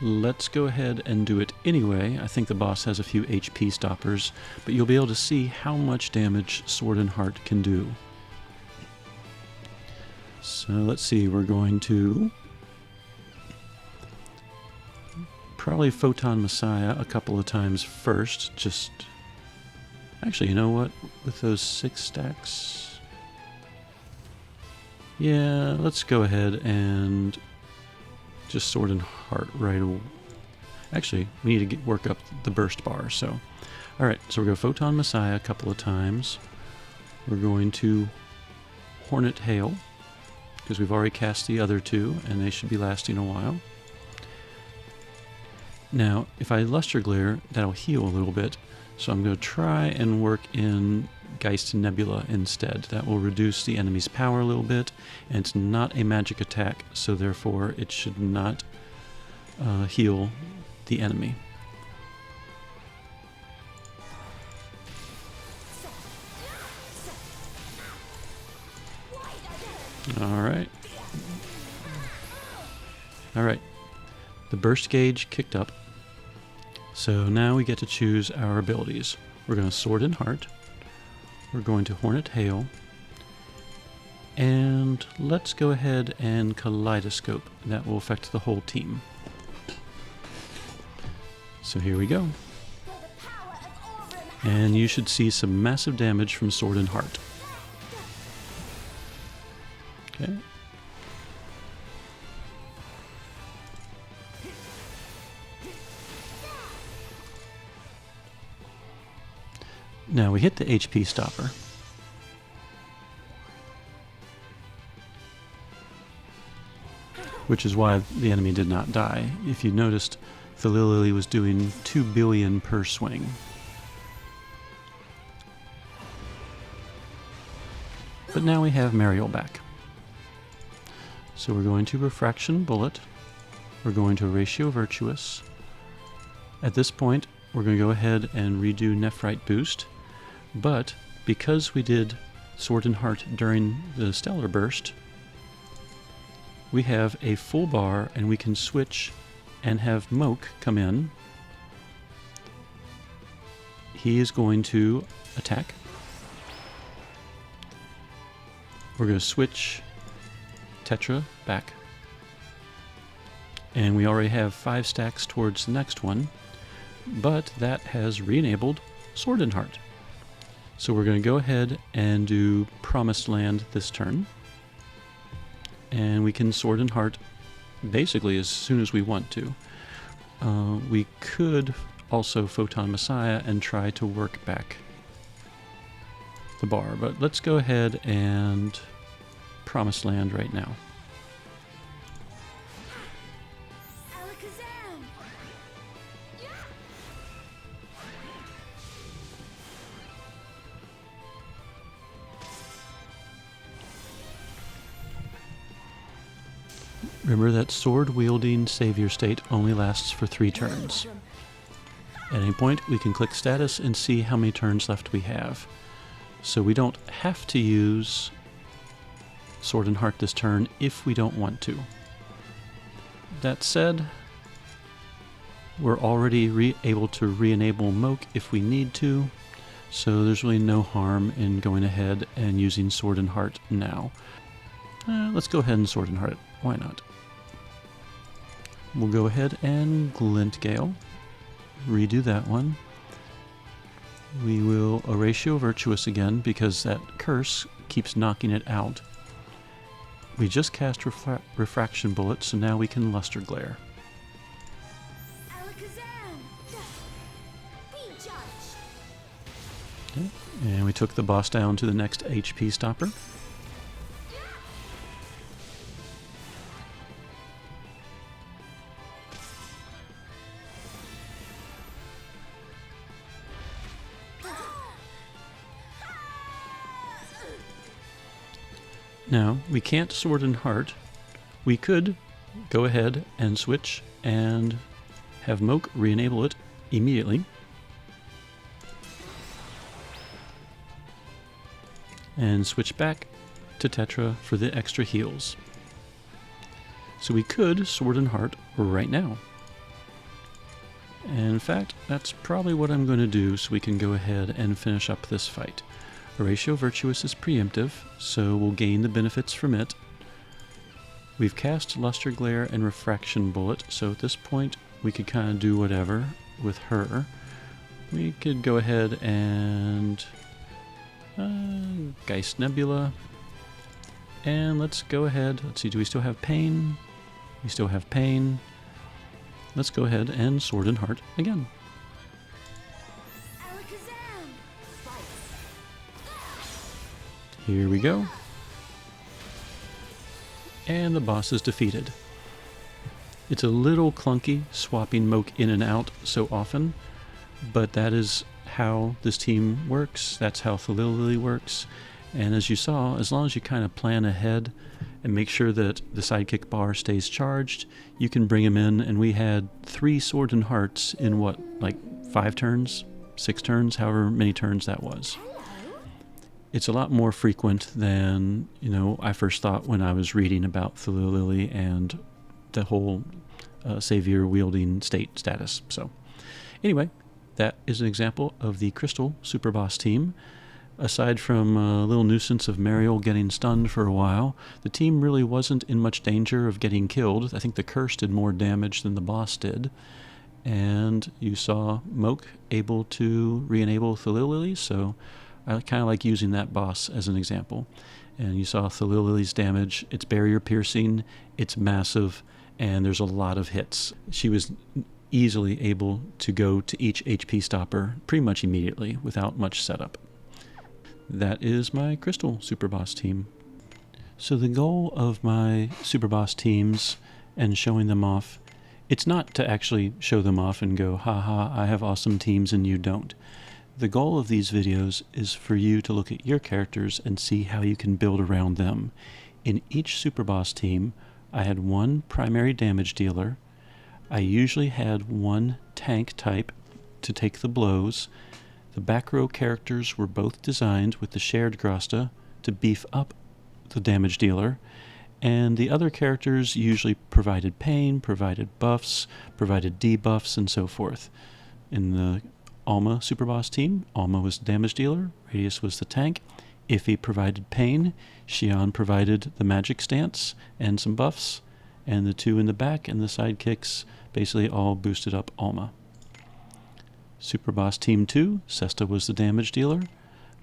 let's go ahead and do it anyway. I think the boss has a few HP stoppers, but you'll be able to see how much damage Sword and Heart can do. So let's see, we're going to probably Photon Messiah a couple of times first. Just actually, you know what? With those 6 stacks, yeah, let's go ahead and just Sword and Heart right away. Actually, we need to work up the burst bar. So, all right. So we're going to Photon Messiah a couple of times. We're going to Hornet Hail because we've already cast the other 2, and they should be lasting a while. Now, if I Luster Glare, that'll heal a little bit. So I'm going to try and work in Geist Nebula instead. That will reduce the enemy's power a little bit, and it's not a magic attack, so therefore it should not heal the enemy. Alright. Alright. The burst gauge kicked up. So now we get to choose our abilities. We're going to Sword and Heart. We're going to Hornet Hail. And let's go ahead and Kaleidoscope. That will affect the whole team. So here we go. And you should see some massive damage from Sword and Heart. Okay. Now we hit the HP stopper. Which is why the enemy did not die. If you noticed, Thillelillie was doing 2 billion per swing. But now we have Mariel back. So we're going to Refraction Bullet we're going to Ratio Virtuous. At this point, we're going to go ahead and redo Nephrite Boost, but because we did Sword and Heart during the Stellar Burst, we have a full bar and we can switch and have Moke come in. He is going to attack. We're going to switch Tetra back. And we already have 5 stacks towards the next one, but that has re-enabled Sword and Heart. So we're going to go ahead and do Promised Land this turn. And we can Sword and Heart basically as soon as we want to. We could also Photon Messiah and try to work back the bar, but let's go ahead and Promised Land right now. Remember that sword-wielding savior state only lasts for 3 turns. At any point, we can click status and see how many turns left we have. So we don't have to use Sword and Heart this turn if we don't want to. That said, we're already able to re-enable Moke if we need to, so there's really no harm in going ahead and using Sword and Heart now. Let's go ahead and Sword and Heart it. Why not? We'll go ahead and Glint Gale. Redo that one. We will Ratio Virtuous again because that curse keeps knocking it out. We just cast Refraction Bullet, so now we can Luster Glare. Okay. And we took the boss down to the next HP stopper. Now, we can't Sword and Heart. We could go ahead and switch and have Moke re-enable it immediately. And switch back to Tetra for the extra heals. So we could Sword and Heart right now. And in fact, that's probably what I'm going to do so we can go ahead and finish up this fight. Ratio Virtuous is preemptive, so we'll gain the benefits from it. We've cast Luster Glare and Refraction Bullet, so at this point we could kind of do whatever with her. We could go ahead and Geist Nebula. And let's go ahead, let's see, do we still have Pain? We still have Pain. Let's go ahead and Sword and Heart again. Here we go. And the boss is defeated. It's a little clunky swapping Moke in and out so often, but that is how this team works. That's how Thillelillie works. And as you saw, as long as you kind of plan ahead and make sure that the sidekick bar stays charged, you can bring him in. And we had 3 Sword and Hearts in what, like 5 turns? 6 turns? However many turns that was. It's a lot more frequent than, I first thought when I was reading about Thillelillie and the whole savior-wielding state status. So, anyway, that is an example of the Crystal Superboss team. Aside from a little nuisance of Mariel getting stunned for a while, the team really wasn't in much danger of getting killed. I think the curse did more damage than the boss did. And you saw Moke able to re-enable Thillelillie, so I kind of like using that boss as an example. And you saw Thillelillie's damage. It's barrier piercing, it's massive, and there's a lot of hits. She was easily able to go to each HP stopper pretty much immediately without much setup. That is my Crystal Superboss team. So the goal of my Superboss teams and showing them off, it's not to actually show them off and go, haha, I have awesome teams and you don't. The goal of these videos is for you to look at your characters and see how you can build around them. In each Superboss team, I had one primary damage dealer, I usually had one tank type to take the blows. The back row characters were both designed with the shared grasta to beef up the damage dealer, and the other characters usually provided pain, provided buffs, provided debuffs, and so forth. In the Alma Superboss team, Alma was the damage dealer, Radius was the tank, Iffy provided pain, Xion provided the magic stance and some buffs, and the two in the back and the sidekicks basically all boosted up Alma. Superboss Team 2, Sesta was the damage dealer,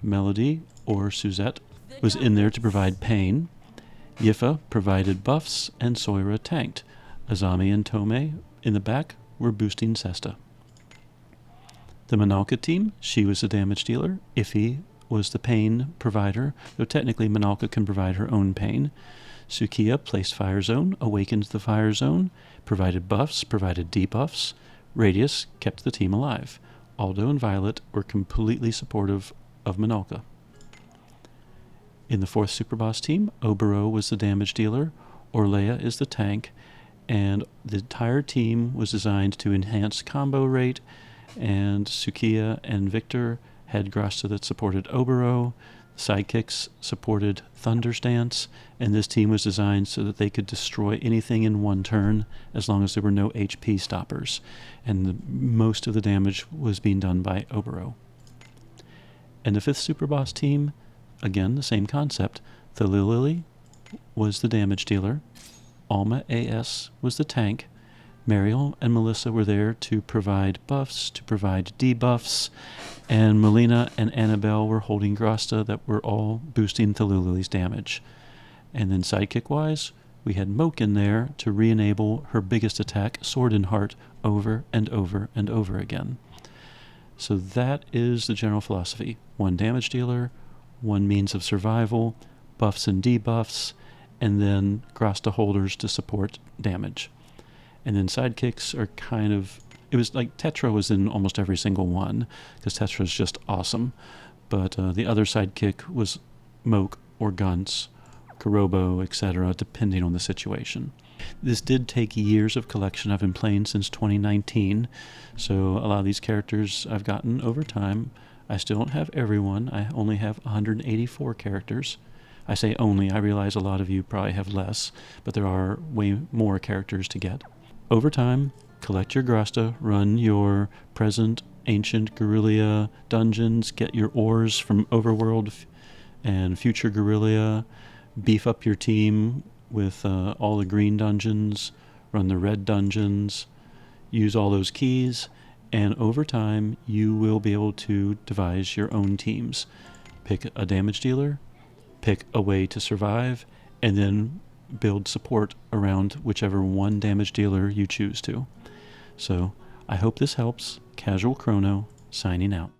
Melody, or Suzette, was in there to provide pain, Yifa provided buffs, and Soira tanked. Azami and Tome in the back were boosting Sesta. The Minalca team, she was the damage dealer, Iffy was the pain provider, though technically Minalca can provide her own pain. Sukiya placed Fire Zone, awakened the Fire Zone, provided buffs, provided debuffs. Radius kept the team alive. Aldo and Violet were completely supportive of Minalca. In the 4th Superboss team, Oboro was the damage dealer, Orlea is the tank, and the entire team was designed to enhance combo rate, and Sukiya and Victor had grasta that supported Oboro, sidekicks supported Thunder Stance, and this team was designed so that they could destroy anything in one turn as long as there were no HP stoppers, and most of the damage was being done by Oboro. And the 5th Superboss team, again the same concept. Thillelillie was the damage dealer, Alma AS was the tank, Mariel and Melissa were there to provide buffs, to provide debuffs, and Melina and Annabelle were holding grasta that were all boosting Thillelillie's damage. And then sidekick-wise, we had Moke in there to re-enable her biggest attack, Sword in Heart, over and over and over again. So that is the general philosophy. One damage dealer, one means of survival, buffs and debuffs, and then grasta holders to support damage. And then sidekicks are kind of, it was like Tetra was in almost every single one, because Tetra is just awesome. But the other sidekick was Moke or Gunts, Kurobo, etc., depending on the situation. This did take years of collection. I've been playing since 2019, so a lot of these characters I've gotten over time. I still don't have everyone. I only have 184 characters. I say only, I realize a lot of you probably have less, but there are way more characters to get. Over time, collect your grasta, run your present ancient guerrilla dungeons, get your ores from Overworld and future guerrilla, beef up your team with all the green dungeons, run the red dungeons, use all those keys, and over time you will be able to devise your own teams. Pick a damage dealer, pick a way to survive, and then build support around whichever one damage dealer you choose to. So I hope this helps. Casual Crono, signing out.